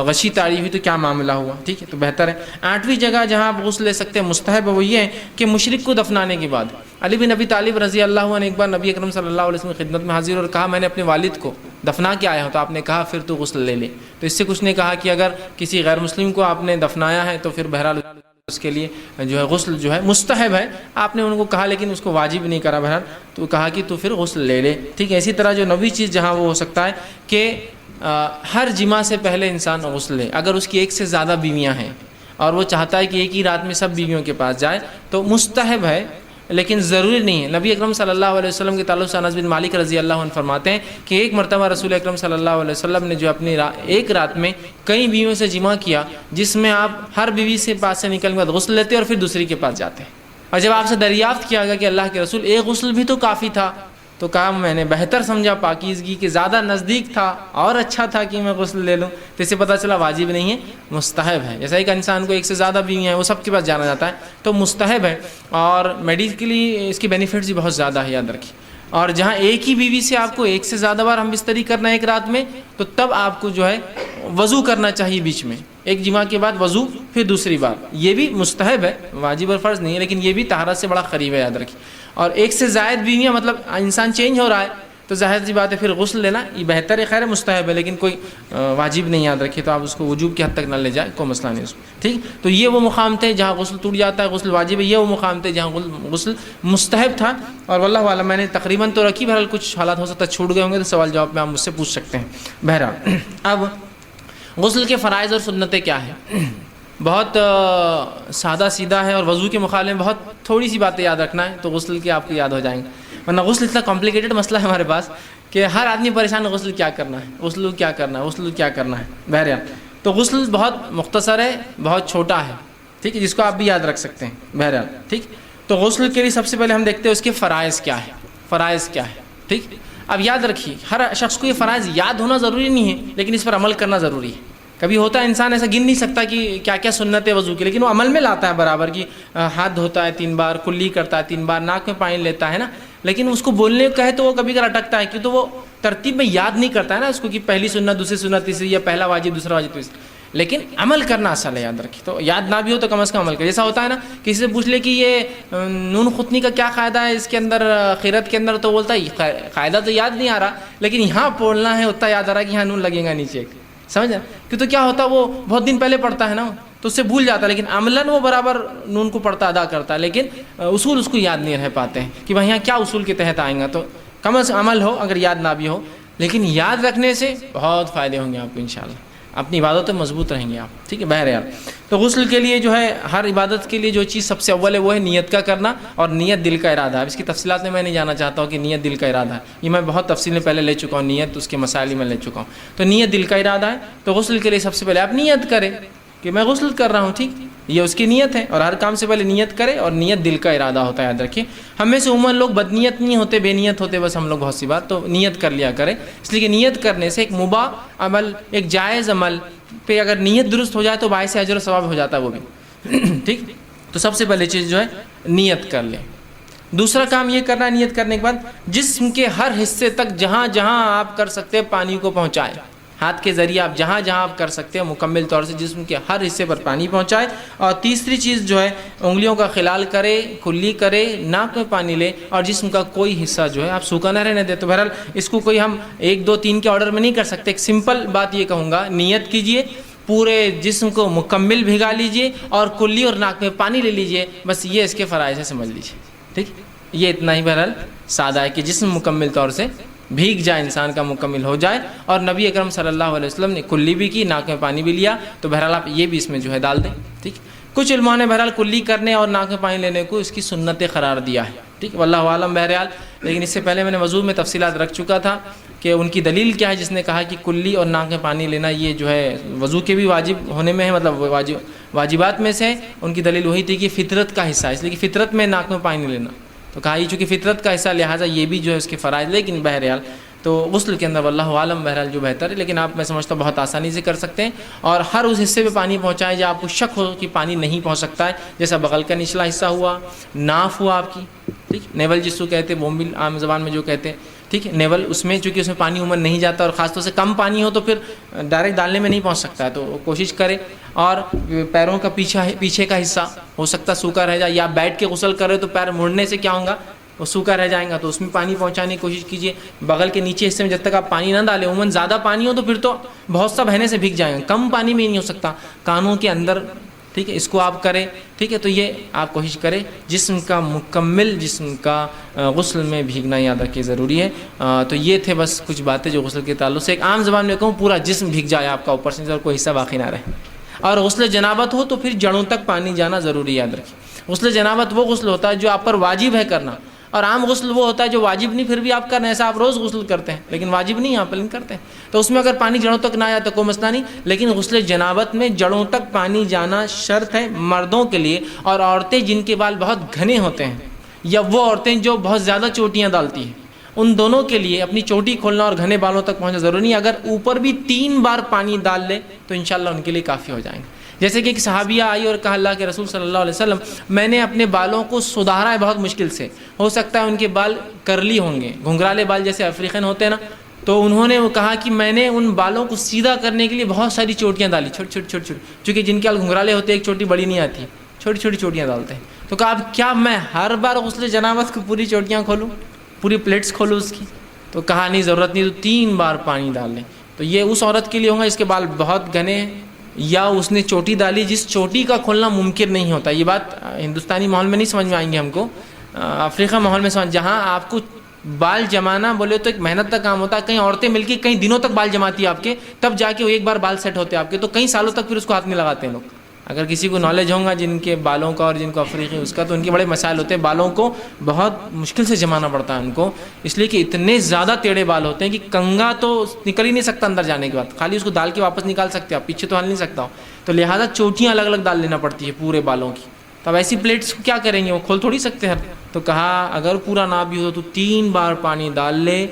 غشی تاری ہوئی تو کیا معاملہ ہوا، ٹھیک ہے، تو بہتر ہے۔ 8ویں جگہ جہاں آپ غسل لے سکتے ہیں مستحب ہے وہ یہ ہے کہ مشرک کو دفنانے کے بعد علی بن ابی طالب رضی اللہ عنہ نے ایک بار نبی اکرم صلی اللہ علیہ وسلم کی خدمت میں حاضر اور کہا میں نے اپنے والد کو دفنا کے آیا ہوں، تو آپ نے کہا پھر تو غسل لے لے۔ تو اس سے کچھ نے کہا کہ اگر کسی غیر مسلم کو آپ نے دفنایا ہے تو پھر بہرحال اس کے لیے جو ہے غسل جو ہے مستحب ہے، آپ نے ان کو کہا لیکن اس کو واجب نہیں کرا بہرحال، تو کہا کہ تو پھر غسل لے لے، ٹھیک ہے۔ اسی طرح جو 9ویں چیز جہاں وہ ہو سکتا ہے کہ ہر جمعہ سے پہلے انسان غسل لے، اگر اس کی ایک سے زیادہ بیویاں ہیں اور وہ چاہتا ہے کہ ایک ہی رات میں سب بیویوں کے پاس جائے تو مستحب ہے لیکن ضروری نہیں ہے۔ نبی اکرم صلی اللہ علیہ وسلم کے تعلق سے انس بن مالک رضی اللہ عنہ فرماتے ہیں کہ ایک مرتبہ رسول اکرم صلی اللہ علیہ وسلم نے جو اپنی ایک رات میں کئی بیویوں سے جمع کیا، جس میں آپ ہر بیوی سے پاس سے نکلنے کے بعد غسل لیتے اور پھر دوسری کے پاس جاتے ہیں۔ اور جب آپ سے دریافت کیا گیا کہ اللہ کے رسول ایک غسل بھی تو کافی تھا، تو کہا میں نے بہتر سمجھا پاکیزگی کے زیادہ نزدیک تھا اور اچھا تھا کہ میں غسل لے لوں، تو اس سے پتہ چلا واجب نہیں ہے، مستحب ہے۔ جیسا ایک انسان کو ایک سے زیادہ بیویاں ہیں وہ سب کے پاس جانا جاتا ہے تو مستحب ہے، اور میڈیکلی اس کی بینیفٹس بھی بہت زیادہ ہے، یاد رکھیے۔ اور جہاں ایک ہی بیوی سے آپ کو ایک سے زیادہ بار ہم بستری کرنا ہے ایک رات میں، تو تب آپ کو جو ہے وضو کرنا چاہیے بیچ میں، ایک جمعہ کے بعد وضو پھر دوسری بار، یہ بھی مستحب ہے، واجب اور فرض نہیں ہے، لیکن یہ بھی طہارت سے بڑا قریب ہے، یاد رکھیے۔ اور ایک سے زائد بیویاں مطلب انسان چینج ہو رہا ہے تو ظاہر سی بات ہے پھر غسل لینا یہ بہتر ہے، خیر مستحب ہے لیکن کوئی واجب نہیں، یاد رکھیے، تو آپ اس کو وجوب کی حد تک نہ لے جائیں، کوئی مسئلہ نہیں اس میں، ٹھیک۔ تو یہ وہ مقام تھے جہاں غسل ٹوٹ جاتا ہے، غسل واجب ہے، یہ وہ مقام تھے جہاں غسل مستحب تھا، اور واللہ اعلم میں نے تقریباً تو رکھی، بہرحال کچھ حالات ہو سکتا ہے چھوٹ گئے ہوں گے تو سوال جواب میں آپ مجھ سے پوچھ سکتے ہیں۔ بہرحال اب غسل کے فرائض اور سنتیں کیا ہیں، بہت سادہ سیدھا ہے، اور وضو کے مقابلے میں بہت تھوڑی سی باتیں یاد رکھنا ہے تو غسل کے آپ کو یاد ہو جائیں گے، ورنہ غسل اتنا کمپلیکیٹڈ مسئلہ ہے ہمارے پاس کہ ہر آدمی پریشان ہے غسل کیا کرنا ہے، غسل کیا کرنا ہے، غسل کیا کرنا ہے۔ بہرحال تو غسل بہت مختصر ہے، بہت چھوٹا ہے، ٹھیک ہے، جس کو آپ بھی یاد رکھ سکتے ہیں۔ بہرحال ٹھیک، تو غسل کے لیے سب سے پہلے ہم دیکھتے ہیں اس کے فرائض کیا ہے، فرائض کیا ہے، ٹھیک۔ اب یاد رکھیے ہر شخص کو یہ فرائض یاد ہونا ضروری نہیں ہے لیکن اس پر عمل کرنا ضروری ہے۔ کبھی ہوتا ہے انسان ایسا گن نہیں سکتا کہ کیا کیا سنت ہے وضو کی، لیکن وہ عمل میں لاتا ہے برابر کی، ہاتھ دھوتا ہے 3 بار، کلی کرتا ہے 3 بار، ناک میں پانی لیتا ہے نا، لیکن اس کو بولنے کو کہے تو وہ کبھی کبھی اٹکتا ہے کیونکہ وہ ترتیب میں یاد نہیں کرتا ہے نا اس کو کہ پہلی سنت دوسری سنت تیسری، یا پہلا واجب دوسرا واجب تیسری، لیکن عمل کرنا اصل ہے، یاد رکھیے۔ تو یاد نہ بھی ہو تو کم از کم عمل کرے۔ جیسا ہوتا ہے نا کسی سے پوچھ لے کہ یہ نون خطنی کا کیا قاعدہ ہے اس کے اندر خیرت کے اندر، تو بولتا ہے قاعدہ تو یاد نہیں آ رہا لیکن یہاں بولنا ہے، اتنا یاد آ رہا ہے کہ یہاں نون لگے گا نیچے، سمجھا؟ کہ تو کیا ہوتا ہے وہ بہت دن پہلے پڑھتا ہے نا تو اس سے بھول جاتا ہے، لیکن عملاً وہ برابر نون کو پڑھتا ادا کرتا ہے، لیکن اصول اس کو یاد نہیں رہ پاتے ہیں کہ بھائی یہاں کیا اصول کے تحت آئیں گا۔ تو کم از کم عمل ہو اگر یاد نہ بھی ہو، لیکن یاد رکھنے سے بہت فائدے ہوں گے آپ کو انشاءاللہ، اپنی عبادت میں مضبوط رہیں گے آپ، ٹھیک ہے۔ بہرحال تو غسل کے لیے جو ہے ہر عبادت کے لیے جو چیز سب سے اول ہے وہ ہے نیت کا کرنا، اور نیت دل کا ارادہ ہے۔ اب اس کی تفصیلات میں نہیں جانا چاہتا ہوں کہ نیت دل کا ارادہ ہے، یہ میں بہت تفصیل میں پہلے لے چکا ہوں، نیت اس کے مسائل میں لے چکا ہوں۔ تو نیت دل کا ارادہ ہے، تو غسل کے لیے سب سے پہلے آپ نیت کریں کہ میں غسل کر رہا ہوں، ٹھیک، یہ اس کی نیت ہے، اور ہر کام سے پہلے نیت کرے، اور نیت دل کا ارادہ ہوتا ہے، یاد رکھیے۔ ہم میں سے عموماً لوگ بدنیت نہیں ہوتے، بے نیت ہوتے، بس ہم لوگ بہت سی بات، تو نیت کر لیا کریں، اس لیے کہ نیت کرنے سے ایک مباح عمل، ایک جائز عمل پہ اگر نیت درست ہو جائے تو باعث اجر و ثواب ہو جاتا ہے وہ بھی، ٹھیک۔ تو سب سے پہلے چیز جو ہے نیت کر لیں۔ دوسرا کام یہ کرنا ہے نیت کرنے کے بعد جسم کے ہر حصے تک جہاں جہاں آپ کر سکتے ہیں پانی کو پہنچائیں، ہاتھ کے ذریعے آپ جہاں جہاں آپ کر سکتے ہیں مکمل طور سے جسم کے ہر حصے پر پانی پہنچائے۔ اور تیسری چیز جو ہے انگلیوں کا خلال کرے، کلی کرے، ناک میں پانی لے، اور جسم کا کوئی حصہ جو ہے آپ سوکھا نہ رہنے دیں۔ تو بہرحال اس کو کوئی ہم 1 2 3 کے آرڈر میں نہیں کر سکتے، ایک سمپل بات یہ کہوں گا، نیت کیجئے، پورے جسم کو مکمل بھگا لیجئے، اور کلی اور ناک میں پانی لے لیجئے، بس یہ اس کے فرائض ہے، سمجھ لیجئے، ٹھیک۔ یہ اتنا ہی بہرحال سادہ ہے کہ جسم مکمل طور سے بھیگ جائے، انسان کا مکمل ہو جائے۔ اور نبی اکرم صلی اللہ علیہ وسلم نے کلی بھی کی، ناک میں پانی بھی لیا، تو بہرحال آپ یہ بھی اس میں جو ہے ڈال دیں، ٹھیک۔ کچھ علماء نے بہرحال کلی کرنے اور ناک میں پانی لینے کو اس کی سنت قرار دیا ہے، ٹھیک، واللہ عالم۔ بہرحال لیکن اس سے پہلے میں نے وضو میں تفصیلات رکھ چکا تھا کہ ان کی دلیل کیا ہے جس نے کہا کہ کلی اور ناک میں پانی لینا یہ جو ہے وضو کے بھی واجب ہونے میں ہے، مطلب واجبات میں سے ان کی دلیل وہی تھی کہ فطرت کا حصہ ہے، اس لیے کہ فطرت میں ناک میں پانی لینا، تو کہا یہ چونکہ فطرت کا حصہ لہٰذا یہ بھی جو ہے اس کے فرائض، لیکن بہرحال تو غسل کے اندر واللہ عالم بہرحال جو بہتر ہے، لیکن آپ میں سمجھتا ہوں بہت آسانی سے کر سکتے ہیں، اور ہر اس حصے پہ پانی پہنچائیں جہاں آپ کو شک ہو کہ پانی نہیں پہنچ سکتا ہے، جیسا بغل کا نچلا حصہ ہوا، ناف ہوا آپ کی، ٹھیک، نیول جس کو کہتے ہیں، بومبل عام زبان میں جو کہتے ہیں، ٹھیک ہے، نیول اس میں چونکہ اس میں پانی عموماً نہیں جاتا، اور خاص طور سے کم پانی ہو تو پھر ڈائریکٹ ڈالنے میں نہیں پہنچ سکتا ہے، تو کوشش کرے. اور پیروں کا پیچھے کا حصہ ہو سکتا ہے سوکھا رہ جائے، یا بیٹھ کے غسل کرے تو پیر مڑنے سے کیا ہوگا، وہ سوکھا رہ جائیں گا، تو اس میں پانی پہنچانے کی کوشش کیجیے. بغل کے نیچے حصے میں جب تک آپ پانی نہ ڈالیں، عموماً زیادہ پانی ہو تو پھر تو بہت سا بہنے سے بھیگ جائیں گا، کم پانی میں نہیں ہو سکتا، کانوں کے اندر. ٹھیک ہے، اس کو آپ کریں. ٹھیک ہے، تو یہ آپ کوشش کریں جسم کا مکمل جسم کا غسل میں بھیگنا یاد رکھیں ضروری ہے. تو یہ تھے بس کچھ باتیں جو غسل کے تعلق سے. ایک عام زبان میں کہوں، پورا جسم بھیگ جائے آپ کا اوپر سے اور کوئی حصہ باقی نہ رہے. اور غسل جنابت ہو تو پھر جڑوں تک پانی جانا ضروری یاد رکھیں. غسل جنابت وہ غسل ہوتا ہے جو آپ پر واجب ہے کرنا، اور عام غسل وہ ہوتا ہے جو واجب نہیں پھر بھی آپ کرنا ہے. ایسا آپ روز غسل کرتے ہیں لیکن واجب نہیں آپ لیکن کرتے ہیں، تو اس میں اگر پانی جڑوں تک نہ آیا تو کوئی مسئلہ نہیں. لیکن غسل جنابت میں جڑوں تک پانی جانا شرط ہے مردوں کے لیے. اور عورتیں جن کے بال بہت گھنے ہوتے ہیں، یا وہ عورتیں جو بہت زیادہ چوٹیاں ڈالتی ہیں، ان دونوں کے لیے اپنی چوٹی کھولنا اور گھنے بالوں تک پہنچنا ضروری نہیں. اگر اوپر بھی 3 بار پانی ڈال لے تو انشاءاللہ ان کے لیے کافی ہو جائیں گے. جیسے کہ ایک صحابیہ آئی اور کہا، اللہ کے رسول صلی اللہ علیہ وسلم، میں نے اپنے بالوں کو سدھارا ہے بہت مشکل سے، ہو سکتا ہے ان کے بال کرلی ہوں گے، گھنگرالے بال جیسے افریقن ہوتے ہیں نا. تو انہوں نے کہا کہ میں نے ان بالوں کو سیدھا کرنے کے لیے بہت ساری چوٹیاں ڈالی، چھوٹی چھوٹی، چونکہ جن کے بال گھنگرالے ہوتے ہیں ایک چوٹی بڑی نہیں آتی، چھوٹی چھوٹی چوٹیاں ڈالتے ہیں. تو کہا اب کیا میں ہر بار غسل جنابت کو پوری چوٹیاں کھولوں، پوری پلیٹس کھولوں اس کی؟ تو کہا نہیں، ضرورت نہیں، تو 3 بار پانی ڈال لیں. تو یہ اس عورت کے لیے ہوگا جس کے بال بہت گھنے ہیں، یا اس نے چوٹی ڈالی جس چوٹی کا کھولنا ممکن نہیں ہوتا. یہ بات ہندوستانی ماحول میں نہیں سمجھ میں آئیں گے ہم کو، افریقہ ماحول میں سمجھ، جہاں آپ کو بال جمانا بولے تو ایک محنت کا کام ہوتا ہے. کئی عورتیں مل کے کئی دنوں تک بال جماتی ہے آپ کے، تب جا کے وہ ایک بار بال سیٹ ہوتے ہیں آپ کے، تو کئی سالوں تک پھر اس کو ہاتھ نہیں لگاتے ہیں لوگ. اگر کسی کو نالج ہوگا جن کے بالوں کا اور جن کو افریقی اس کا، تو ان کے بڑے مسائل ہوتے ہیں. بالوں کو بہت مشکل سے جمانا پڑتا ہے ان کو، اس لیے کہ اتنے زیادہ ٹیڑھے بال ہوتے ہیں کہ کنگا تو نکل ہی نہیں سکتا اندر جانے کے بعد، خالی اس کو ڈال کے واپس نکال سکتے آپ، پیچھے تو ہل نہیں سکتا ہو. تو لہٰذا چوٹیاں الگ الگ ڈال لینا پڑتی ہے پورے بالوں کی. تو اب ایسی پلیٹس کو کیا کریں گے، وہ کھول تھوڑی سکتے ہیں. تو کہا اگر پورا نہ بھی ہو تو 3 بار پانی ڈال لے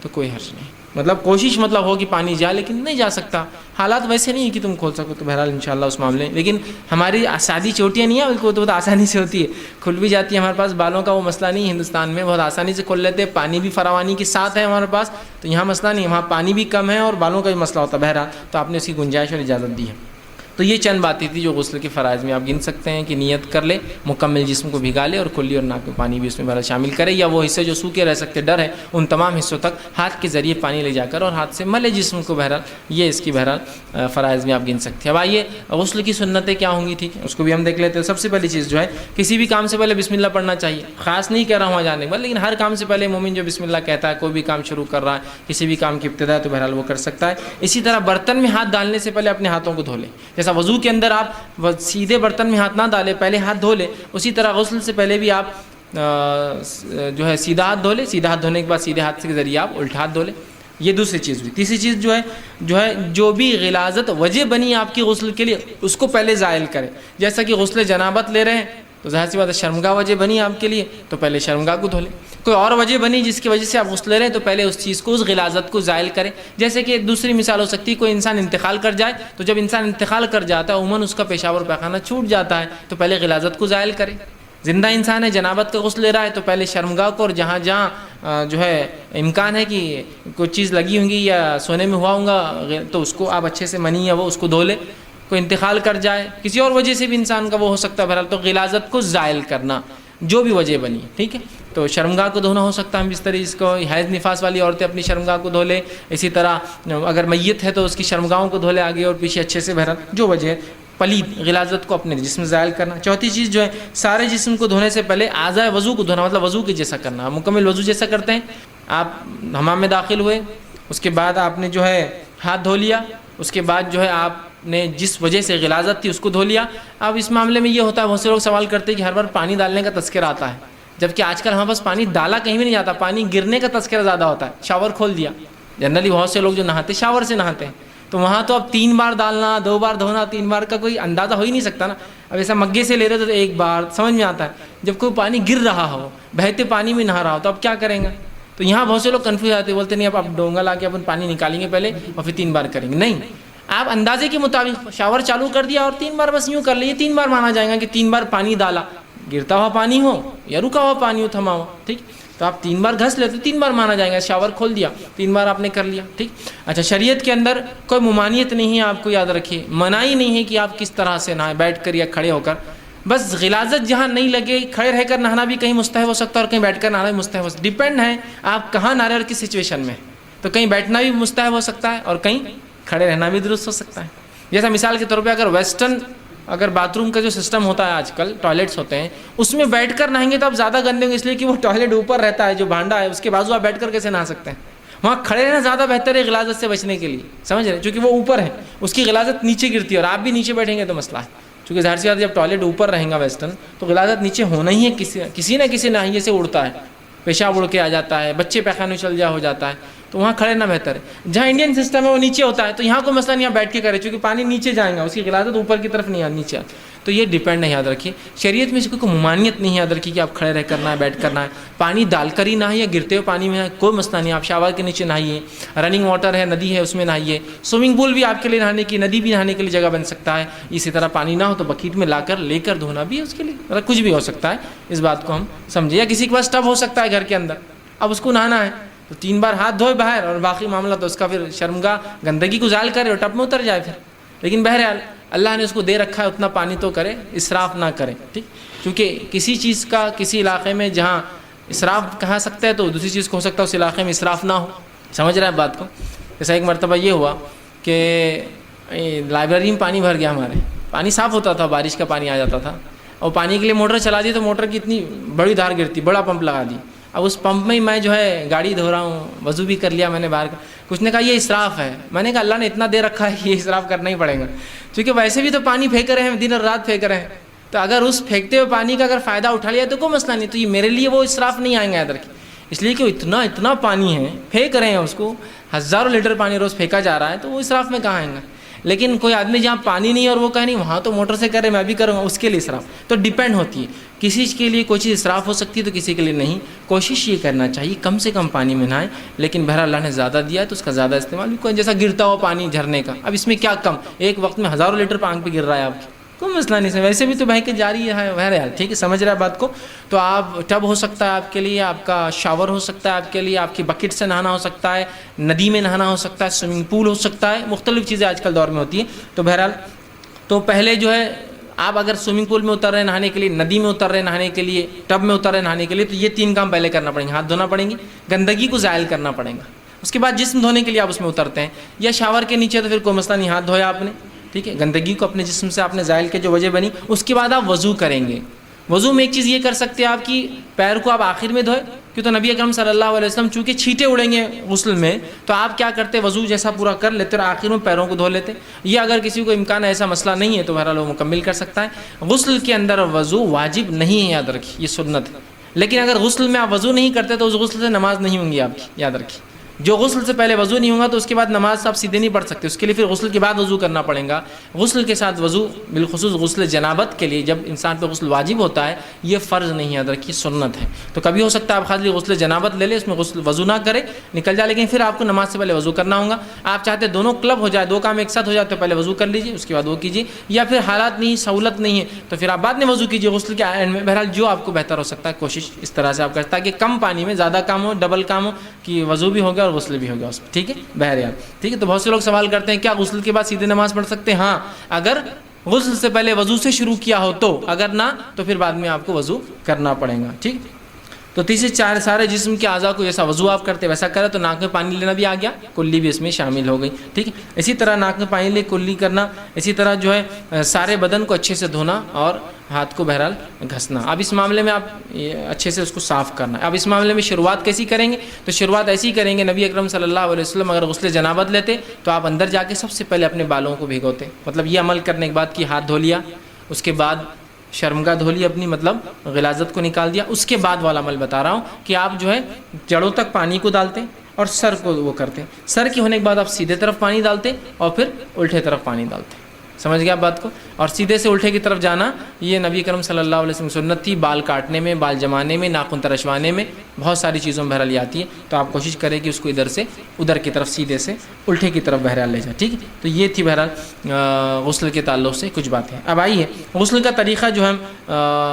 تو کوئی حرج نہیں. مطلب کوشش ہو کہ پانی جائے، لیکن نہیں جا سکتا، حالات ویسے نہیں ہے کہ تم کھول سکو، تو بہرحال انشاءاللہ اس معاملے. لیکن ہماری سادی چوٹیاں نہیں ہیں، بالکل تو بہت آسانی سے ہوتی ہے، کھل بھی جاتی ہے. ہمارے پاس بالوں کا وہ مسئلہ نہیں ہے، ہندوستان میں بہت آسانی سے کھول لیتے ہیں، پانی بھی فراوانی کے ساتھ ہے ہمارے پاس، تو یہاں مسئلہ نہیں ہے، وہاں پانی بھی کم ہے اور بالوں کا بھی مسئلہ ہوتا ہے. بہرحال تو آپ نے اس کی گنجائش اور اجازت دی ہے. تو یہ چند باتیں تھی جو غسل کے فرائض میں آپ گن سکتے ہیں کہ نیت کر لے، مکمل جسم کو بھگا لے، اور کلی اور ناک میں پانی بھی اس میں شامل کرے، یا وہ حصے جو سوکھے رہ سکتے ڈر ہے ان تمام حصوں تک ہاتھ کے ذریعے پانی لے جا کر اور ہاتھ سے ملے جسم کو. بہرحال یہ اس کی بہرحال فرائض میں آپ گن سکتے ہیں. اب آئیے غسل کی سنتیں کیا ہوں گی، ٹھیک ہے، اس کو بھی ہم دیکھ لیتے ہیں. سب سے پہلی چیز جو ہے، کسی بھی کام سے پہلے بسم اللہ پڑھنا چاہیے. خاص نہیں کہہ رہا ہوں جانے کے بعد، لیکن ہر کام سے پہلے مومن جو بسم اللہ کہتا ہے، کوئی بھی کام شروع کر رہا ہے، کسی بھی کام کی ابتدا ہے، تو بہرحال وہ کر سکتا ہے. اسی طرح برتن میں ہاتھ ڈالنے سے پہلے اپنے ہاتھوں کو دھو لے. جیسا وضو کے اندر آپ سیدھے برتن میں ہاتھ نہ ڈالے، پہلے ہاتھ دھو لے، اسی طرح غسل سے پہلے بھی آپ جو ہے سیدھا ہاتھ دھو لے. سیدھا ہاتھ دھونے کے بعد سیدھے ہاتھ کے ذریعے آپ الٹا ہاتھ دھو لے. یہ دوسری چیز ہوئی. تیسری چیز جو بھی غلاظت وجہ بنی آپ کی غسل کے لیے، اس کو پہلے زائل کرے. جیسا کہ غسل جنابت لے رہے ہیں تو ظاہر سی بات ہے شرمگاہ وجہ بنی آپ کے لیے، تو پہلے شرمگاہ کو دھو لیں. کوئی اور وجہ بنی جس کی وجہ سے آپ غسل لے رہے ہیں، تو پہلے اس چیز کو، اس غلاظت کو زائل کریں. جیسے کہ ایک دوسری مثال ہو سکتی ہے، کوئی انسان انتقال کر جائے، تو جب انسان انتقال کر جاتا ہے عموماً اس کا پیشاب اور پیخانہ چھوٹ جاتا ہے، تو پہلے غلاظت کو زائل کریں. زندہ انسان ہے، جنابت کا غسل لے رہا ہے، تو پہلے شرمگاہ کو، اور جہاں جہاں جو ہے امکان ہے کہ کوئی چیز لگی ہوں گی یا سونے میں ہوا ہوگا تو اس کو آپ اچھے سے منی یا وہ اس کو دھو لے. کوئی انتقال کر جائے، کسی اور وجہ سے بھی انسان کا وہ ہو سکتا ہے، بہرحال تو غلاظت کو زائل کرنا جو بھی وجہ بنی، ٹھیک ہے. تو شرمگاہ کو دھونا ہو سکتا ہے ہم اس طرح، اس کو حیض نفاس والی عورتیں اپنی شرمگاہ کو دھو لے. اسی طرح اگر میت ہے تو اس کی شرمگاہوں کو دھو لے آگے اور پیچھے اچھے سے، بہرحال جو وجہ ہے. پلید غلاظت کو اپنے جسم زائل کرنا. چوتھی چیز جو ہے، سارے جسم کو دھونے سے پہلے اعضاء وضو کو دھونا، مطلب وضو کے جیسا کرنا، مکمل وضو جیسا کرتے ہیں. آپ حمام میں داخل ہوئے، اس کے بعد آپ نے جو ہے ہاتھ دھو لیا، اس کے بعد جو ہے آپ نے جس وجہ سے غلاظت تھی اس کو دھو لیا. اب اس معاملے میں یہ ہوتا ہے، بہت سے لوگ سوال کرتے ہیں کہ ہر بار پانی ڈالنے کا تذکرہ آتا ہے، جبکہ آج کل ہمارے پاس پانی ڈالا کہیں بھی نہیں جاتا، پانی گرنے کا تذکرہ زیادہ ہوتا ہے. شاور کھول دیا، جنرلی بہت سے لوگ جو نہاتے شاور سے نہاتے ہیں، تو وہاں تو اب 3 بار ڈالنا، 2 بار دھونا، 3 بار کا کوئی اندازہ ہو ہی نہیں سکتا نا. اب ایسا مگے سے لے رہے تو 1 بار سمجھ میں آتا ہے. جب کوئی پانی گر رہا ہو، بہتے پانی میں نہا رہا ہو، تو اب کیا کریں گے؟ تو یہاں بہت سے لوگ کنفیوز آتے ہیں، بولتے نہیں اب ڈونگا لا کے اپن پانی نکالیں گے پہلے اور پھر 3 بار کریں گے. نہیں، آپ اندازے کے مطابق شاور چالو کر دیا اور 3 بار بس یوں کر لیے. 3 بار مانا جائے گا کہ 3 بار پانی ڈالا، گرتا ہوا پانی ہو یا رکا ہوا پانی ہو، تھما ہوا، ٹھیک. تو آپ 3 بار گھس لیتے 3 بار مانا جائے گا. شاور کھول دیا 3 بار آپ نے کر لیا. ٹھیک. اچھا شریعت کے اندر کوئی ممانعت نہیں ہے, آپ کو یاد رکھیے, منائی نہیں ہے کہ آپ کس طرح سے نہائیں, بیٹھ کر یا کھڑے ہو کر. بس غلاظت جہاں نہیں لگے, کھڑے رہ کر نہانا بھی کہیں مستحب ہو سکتا ہے اور کہیں بیٹھ کر نہانا بھی مستحب ہو سکتا ہے. ڈیپینڈ ہے آپ کہاں نہا رہے اور کس سچویشن میں. تو کہیں بیٹھنا بھی مستحب ہو سکتا ہے اور کہیں کھڑے رہنا بھی درست ہو سکتا ہے. جیسا مثال کے طور پہ اگر ویسٹرن اگر باتھ روم کا جو سسٹم ہوتا ہے آج کل, ٹوائلٹس ہوتے ہیں, اس میں بیٹھ کر نہائیں گے تو آپ زیادہ گندے ہوں گے, اس لیے کہ وہ ٹوائلٹ اوپر رہتا ہے, جو بھانڈا ہے اس کے بازو آپ بیٹھ کر کیسے نہا سکتے ہیں. وہاں کھڑے رہنا زیادہ بہتر ہے غلاظت سے بچنے کے لیے, سمجھ رہے ہیں, کیونکہ وہ اوپر ہے, اس کی غلاظت نیچے گرتی ہے اور آپ بھی نیچے بیٹھیں گے تو مسئلہ ہے. کیونکہ ظاہر سی بات جب ٹوائلٹ اوپر رہیں گا ویسٹرن تو غلاظت نیچے ہونا ہی ہے, کسی نہ کسی ناحیے سے اڑتا ہے, پیشاب اڑ کے آ جاتا ہے, بچے پیخانے چل جا ہو جاتا ہے, تو وہاں کھڑے نہ بہتر ہے. جہاں انڈین سسٹم ہے وہ نیچے ہوتا ہے تو یہاں کو مسئلہ نہیں, آپ بیٹھ کے کرے, چونکہ پانی نیچے جائیں گا, اس کی غلاظت اوپر کی طرف نہیں آ نیچے. تو یہ ڈیپینڈ ہے, یاد رکھیے. شریعت میں سے کوئی ممانعت نہیں ہے, یاد رکھیے کہ آپ کھڑے رہ کرنا ہے, بیٹھ کرنا ہے. پانی ڈال کر ہی نہائیے یا گرتے ہوئے پانی میں کوئی مسئلہ نہیں, آپ شاور کے نیچے نہائیے, رننگ واٹر ہے, ندی ہے, اس میں نہائیے. سوئمنگ پول بھی آپ کے لیے نہانے کی, ندی بھی نہانے کے لیے جگہ بن سکتا ہے. اسی طرح پانی نہ ہو تو بکیٹ میں لا کر لے کر دھونا بھی ہے اس کے لیے, مطلب کچھ بھی ہو سکتا ہے. اس بات کو ہم سمجھے. یا کسی کے پاس ٹب ہو سکتا ہے گھر کے اندر, اب اس کو نہانا ہے تو 3 بار ہاتھ دھوئے باہر, اور باقی معاملہ تو اس کا پھر شرمگاہ گندگی کو زائل کرے اور ٹب میں اتر جائے پھر. لیکن بہرحال اللہ نے اس کو دے رکھا ہے, اتنا پانی تو کرے, اسراف نہ کرے. ٹھیک. کیونکہ کسی چیز کا کسی علاقے میں جہاں اسراف کہا سکتا ہے تو دوسری چیز کو ہو سکتا ہے اس علاقے میں اسراف نہ ہو. سمجھ رہا ہے بات کو. جیسا ایک مرتبہ یہ ہوا کہ لائبریری میں پانی بھر گیا ہمارے, پانی صاف ہوتا تھا, بارش کا پانی آ جاتا تھا, اور پانی کے لیے موٹر چلا دی تو موٹر کی اتنی بڑی دھار گرتی, بڑا پمپ لگا دی. اب اس پمپ میں ہی میں جو ہے گاڑی دھو رہا ہوں, وضو بھی کر لیا میں نے باہر. کچھ نے کہا یہ اسراف ہے. میں نے کہا اللہ نے اتنا دے رکھا ہے, یہ اسراف کرنا ہی پڑے گا, کیونکہ ویسے بھی تو پانی پھینک رہے ہیں, دن اور رات پھینک رہے ہیں. تو اگر اس پھینکتے ہوئے پانی کا اگر فائدہ اٹھا لیا تو کوئی مسئلہ نہیں, تو یہ میرے لیے وہ اسراف نہیں آئیں گا ادھر کی. اس لیے کہ اتنا پانی ہے, پھینک رہے ہیں اس کو, ہزاروں لیٹر پانی روز پھینکا جا رہا ہے, تو وہ اسراف میں کہاں آئیں گا. لیکن کوئی آدمی جہاں پانی نہیں اور وہ کہے نہیں وہاں تو موٹر سے کرے میں بھی کروں گا, اس کے لیے اسراف. تو ڈیپینڈ ہوتی ہے, کسی کے لیے کوئی چیز اسراف ہو سکتی ہے تو کسی کے لیے نہیں. کوشش یہ کرنا چاہیے کم سے کم پانی میں نہائیں, لیکن بہرحال اللہ نے زیادہ دیا ہے تو اس کا زیادہ استعمال بھی. کوئی جیسا گرتا ہو پانی جھرنے کا, اب اس میں کیا کم, ایک وقت میں ہزاروں لیٹر پانی پہ گر رہا ہے آپ کی, کوئی مسئلہ نہیں. ویسے بھی تو بہہ کے جاری ہے بہرحال. ٹھیک ہے, سمجھ رہا ہے بات کو. تو آپ ٹب ہو سکتا ہے آپ کے لیے, آپ کا شاور ہو سکتا ہے آپ کے لیے, آپ کی بکٹ سے نہانا ہو سکتا ہے, ندی میں نہانا ہو سکتا ہے, سوئمنگ پول ہو سکتا ہے, مختلف چیزیں آج کل دور میں ہوتی ہیں. تو بہرحال تو پہلے جو ہے آپ اگر سوئمنگ پول میں اتر رہے ہیں نہانے کے لیے, ندی میں اتر رہے ہیں نہانے کے لیے, ٹب میں اتر رہے ہیں نہانے کے لیے, تو یہ 3 کام پہلے کرنا پڑیں گے. ہاتھ دھونا پڑیں گے, گندگی کو زائل کرنا پڑے گا. اس کے بعد جسم دھونے کے لیے آپ اس میں اترتے ہیں, یا شاور کے نیچے تو پھر کوئی مسئلہ نہیں, ہاتھ دھویا آپ نے, ٹھیک ہے, گندگی کو اپنے جسم سے آپ نے زائل کے جو وجہ بنی. اس کے بعد آپ وضو کریں گے. وضو میں ایک چیز یہ کر سکتے ہیں آپ کی پیر کو آپ آخر میں دھوئے, کیوں تو نبی اکرم صلی اللہ علیہ وسلم چونکہ چھینٹے اڑیں گے غسل میں, تو آپ کیا کرتے, وضو جیسا پورا کر لیتے اور آخر میں پیروں کو دھو لیتے. یہ اگر کسی کو امکان ایسا مسئلہ نہیں ہے تو بہرحال وہ مکمل کر سکتا ہے. غسل کے اندر وضو واجب نہیں ہے, یاد رکھیے, یہ سنت ہے. لیکن اگر غسل میں آپ وضو نہیں کرتے تو اس غسل سے نماز نہیں ہوں گی آپ کی, یاد رکھیے. جو غسل سے پہلے وضو نہیں ہوگا تو اس کے بعد نماز آپ سیدھے نہیں پڑھ سکتے, اس کے لیے پھر غسل کے بعد وضو کرنا پڑے گا. غسل کے ساتھ وضو, بالخصوص غسل جنابت کے لیے جب انسان پہ غسل واجب ہوتا ہے, یہ فرض نہیں, یاد رکھیے, سنت ہے. تو کبھی ہو سکتا ہے آپ خالی غسل جنابت لے لیں, اس میں غسل وضو نہ کرے, نکل جائے, لیکن پھر آپ کو نماز سے پہلے وضو کرنا ہوگا. آپ چاہتے دونوں کلب ہو جائے, 2 کام ایک ساتھ ہو جائے, تو پہلے وضو کر لیجیے, اس کے بعد وہ کیجیے. یا پھر حالات نہیں, سہولت نہیں ہے تو پھر آپ بعد میں وضو کیجیے غسل کے اینڈ میں. بہرحال جو آپ کو بہتر ہو سکتا ہے کوشش اس طرح سے آپ کریں تاکہ کم پانی میں زیادہ کام ہو, ڈبل کام ہو, کہ وضو بھی ہو گیا اور غسل بھی ہو گیا اس میں. ٹھیک ہے بہرحال. ٹھیک ہے. تو بہت سے لوگ سوال کرتے ہیں کیا غسل کے بعد سیدھے نماز پڑھ سکتے ہیں؟ ہاں, اگر غسل سے پہلے وضو سے شروع کیا ہو تو, اگر نہ تو پھر بعد میں آپ کو وضو کرنا پڑے گا. ٹھیک. تو تیسرے 4 سارے جسم کے اعضاء کو جیسا وضو آپ کرتے ویسا کرے. تو ناک میں پانی لینا بھی آ گیا, کلی بھی اس میں شامل ہو گئی. ٹھیک ہے. اسی طرح ناک میں پانی لے کلی کرنا, اسی طرح جو ہے سارے بدن کو اچھے سے دھونا اور ہاتھ کو بہرحال گھسنا. اب اس معاملے میں آپ اچھے سے اس کو صاف کرنا ہے. اب اس معاملے میں شروعات کیسی کریں گے؟ تو شروعات ایسی کریں گے, نبی اکرم صلی اللہ علیہ وسلم اگر غسل جنابت لیتے تو آپ اندر جا کے سب سے پہلے اپنے بالوں کو بھگوتے. مطلب یہ عمل کرنے کے بعد کہ ہاتھ دھو لیا, اس کے بعد شرمگاہ دھو لی اپنی, مطلب غلاظت کو نکال دیا. اس کے بعد والا عمل بتا رہا ہوں کہ آپ جو ہے جڑوں تک پانی کو ڈالتے اور سر کو وہ کرتے. سر کے ہونے کے بعد آپ سیدھے طرف پانی ڈالتے اور پھر الٹے طرف پانی ڈالتے. سمجھ گیا آپ بات کو. اور سیدھے سے الٹے کی طرف جانا یہ نبی کرم صلی اللہ علیہ وسلم سنت تھی. بال کاٹنے میں، بال جمانے میں، ناخن ترشوانے میں، بہت ساری چیزوں میں بہرحال یہ آتی ہے. تو آپ کوشش کریں کہ اس کو ادھر سے ادھر کی طرف سیدھے سے الٹے کی طرف بہرحال لے جائیں. ٹھیک ہے. تو یہ تھی بہرحال غسل کے تعلق سے کچھ باتیں. اب آئیے غسل کا طریقہ جو ہم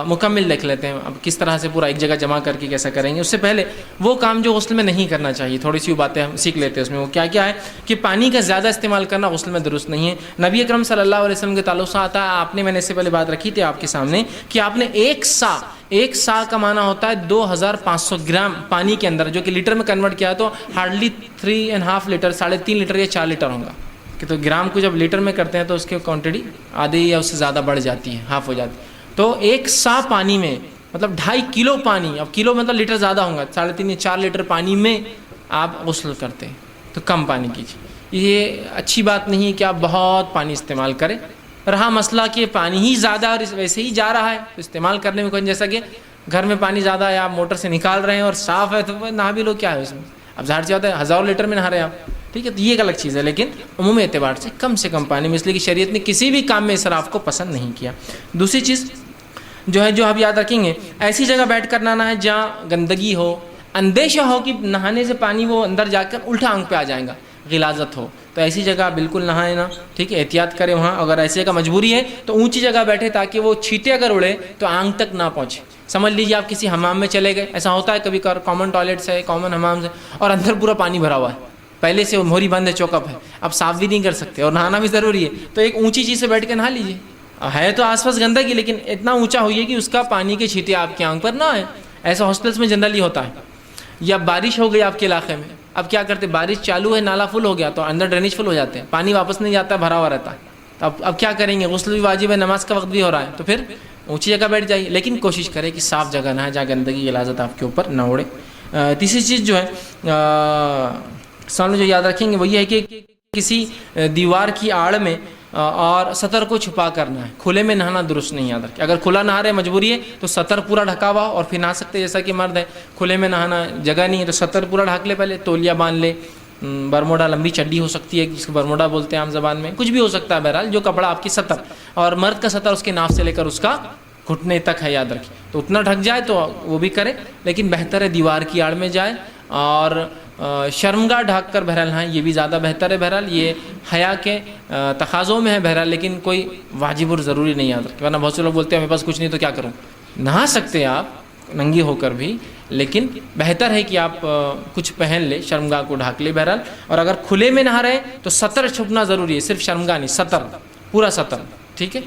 مکمل دیکھ لیتے ہیں. اب کس طرح سے پورا ایک جگہ جمع کر کے کیسا کریں گے. اس سے پہلے وہ کام جو غسل میں نہیں کرنا چاہیے تھوڑی سی باتیں ہم سیکھ لیتے ہیں. اس میں وہ کیا کیا ہے کہ پانی کا زیادہ استعمال کرنا غسل میں درست نہیں ہے. نبی اکرم صلی اللہ علیہ وسلم کے تعلق سے آتا ہے، میں نے اس سے پہلے بات رکھی تھی آپ کے سامنے کہ آپ نے ایک سا کا معنی ہوتا ہے 2500 گرام پانی کے اندر، جو کہ لیٹر میں کنورٹ کیا تو ہارڈلی 3.5 لیٹر، 3.5 لیٹر یا 4 لیٹر ہوگا. کہ تو گرام کو جب لیٹر میں کرتے ہیں تو اس کی کوانٹٹی آدھی یا اس سے زیادہ بڑھ جاتی ہے، ہاف ہو جاتی ہے. تو ایک سا پانی میں مطلب 2.5 کلو پانی، اب کلو مطلب لیٹر زیادہ ہوگا، 3.5 یا 4 لیٹر پانی میں آپ غسل کرتے ہیں. تو کم پانی کیجیے. یہ اچھی بات نہیں ہے کہ آپ بہت پانی استعمال کریں. رہا مسئلہ کہ پانی ہی زیادہ اور ویسے ہی جا رہا ہے تو استعمال کرنے میں کوئی، جیسا کہ گھر میں پانی زیادہ ہے، آپ موٹر سے نکال رہے ہیں اور صاف ہے تو نہا بھی لو، کیا ہے اس میں. اب ظاہر سی بات ہے 1000 لیٹر میں نہا رہے ہیں آپ. ٹھیک ہے. تو یہ ایک الگ چیز ہے. لیکن عمومی اعتبار سے کم پانی میں، اس لیے کہ شریعت نے کسی بھی کام میں اسراف کو پسند نہیں کیا. دوسری چیز جو ہے جو آپ یاد رکھیں گے، ایسی جگہ بیٹھ کر نہانا ہے جہاں گندگی ہو، اندیشہ ہو کہ نہانے سے پانی وہ اندر جا کر الٹا آنکھ پہ آ جائے گا، غلاظت ہو، تو ایسی جگہ بالکل نہائے نا. ٹھیک ہے. احتیاط کریں وہاں. اگر ایسی جگہ مجبوری ہے تو اونچی جگہ بیٹھے تاکہ وہ چھینٹے اگر اڑے تو آنکھ تک نہ پہنچے. سمجھ لیجیے آپ کسی حمام میں چلے گئے، ایسا ہوتا ہے کبھی کامن ٹوائلٹس ہے، کامن حمام سے، اور اندر پورا پانی بھرا ہوا ہے، پہلے سے وہ موہری بند ہے، چوک اپ ہے، اب صاف بھی نہیں کر سکتے اور نہانا بھی ضروری ہے. تو ایک اونچی چیز سے بیٹھ کے نہا لیجیے. ہے تو آس پاس گندگی لیکن اتنا اونچا ہوئیے کہ اس کا پانی کے چھینٹے آپ کی آنکھ پر نہ آئے. ایسا ہاسٹلس میں جنرلی ہوتا ہے. یا بارش ہو گئی آپ کے علاقے میں، اب کیا کرتے، بارش چالو ہے، نالا فل ہو گیا تو اندر ڈرینیج فل ہو جاتے ہیں، پانی واپس نہیں جاتا، بھرا ہوا رہتا ہے. اب کیا کریں گے، غسل بھی واجب ہے، نماز کا وقت بھی ہو رہا ہے، تو پھر اونچی جگہ بیٹھ جائیے. لیکن کوشش کریں کہ صاف جگہ نہ ہے جہاں گندگی غلاظت آپ کے اوپر نہ اڑے. تیسری چیز جو ہے سامنے جو یاد رکھیں گے وہ یہ ہے کہ کسی دیوار کی آڑ میں اور سطر کو چھپا کرنا ہے. کھلے میں نہانا درست نہیں. یاد رکھیں اگر کھلا نہا رہے مجبوری ہے تو سطر پورا ڈھکا ہوا اور پھر نہا سکتے. جیسا کہ مرد ہے کھلے میں نہانا جگہ نہیں ہے تو سطر پورا ڈھک لے، پہلے تولیہ باندھ لے، برموڈا لمبی چڈی ہو سکتی ہے جس کو برموڈا بولتے ہیں عام زبان میں، کچھ بھی ہو سکتا ہے، بہرحال جو کپڑا آپ کی سطر، اور مرد کا سطر اس کے ناف سے لے کر اس کا گھٹنے تک ہے، یاد رکھیں. تو اتنا ڈھک جائے تو وہ بھی کرے، لیکن بہتر ہے دیوار کی آڑ میں جائے اور شرمگاہ ڈھک کر بہرحال نہائیں، یہ بھی زیادہ بہتر ہے. بہرحال یہ حیا کے تقاضوں میں ہے بہرحال، لیکن کوئی واجب اور ضروری نہیں. یاد رکھیں ورنہ بہت سے لوگ بولتے ہیں میرے پاس کچھ نہیں تو کیا کروں. نہا سکتے ہیں آپ ننگی ہو کر بھی، لیکن بہتر ہے کہ آپ کچھ پہن لے، شرمگاہ کو ڈھک لے بہرحال. اور اگر کھلے میں نہا رہے تو سطر چھپنا ضروری ہے، صرف شرمگاہ نہیں، سطر، پورا سطر. ٹھیک ہے.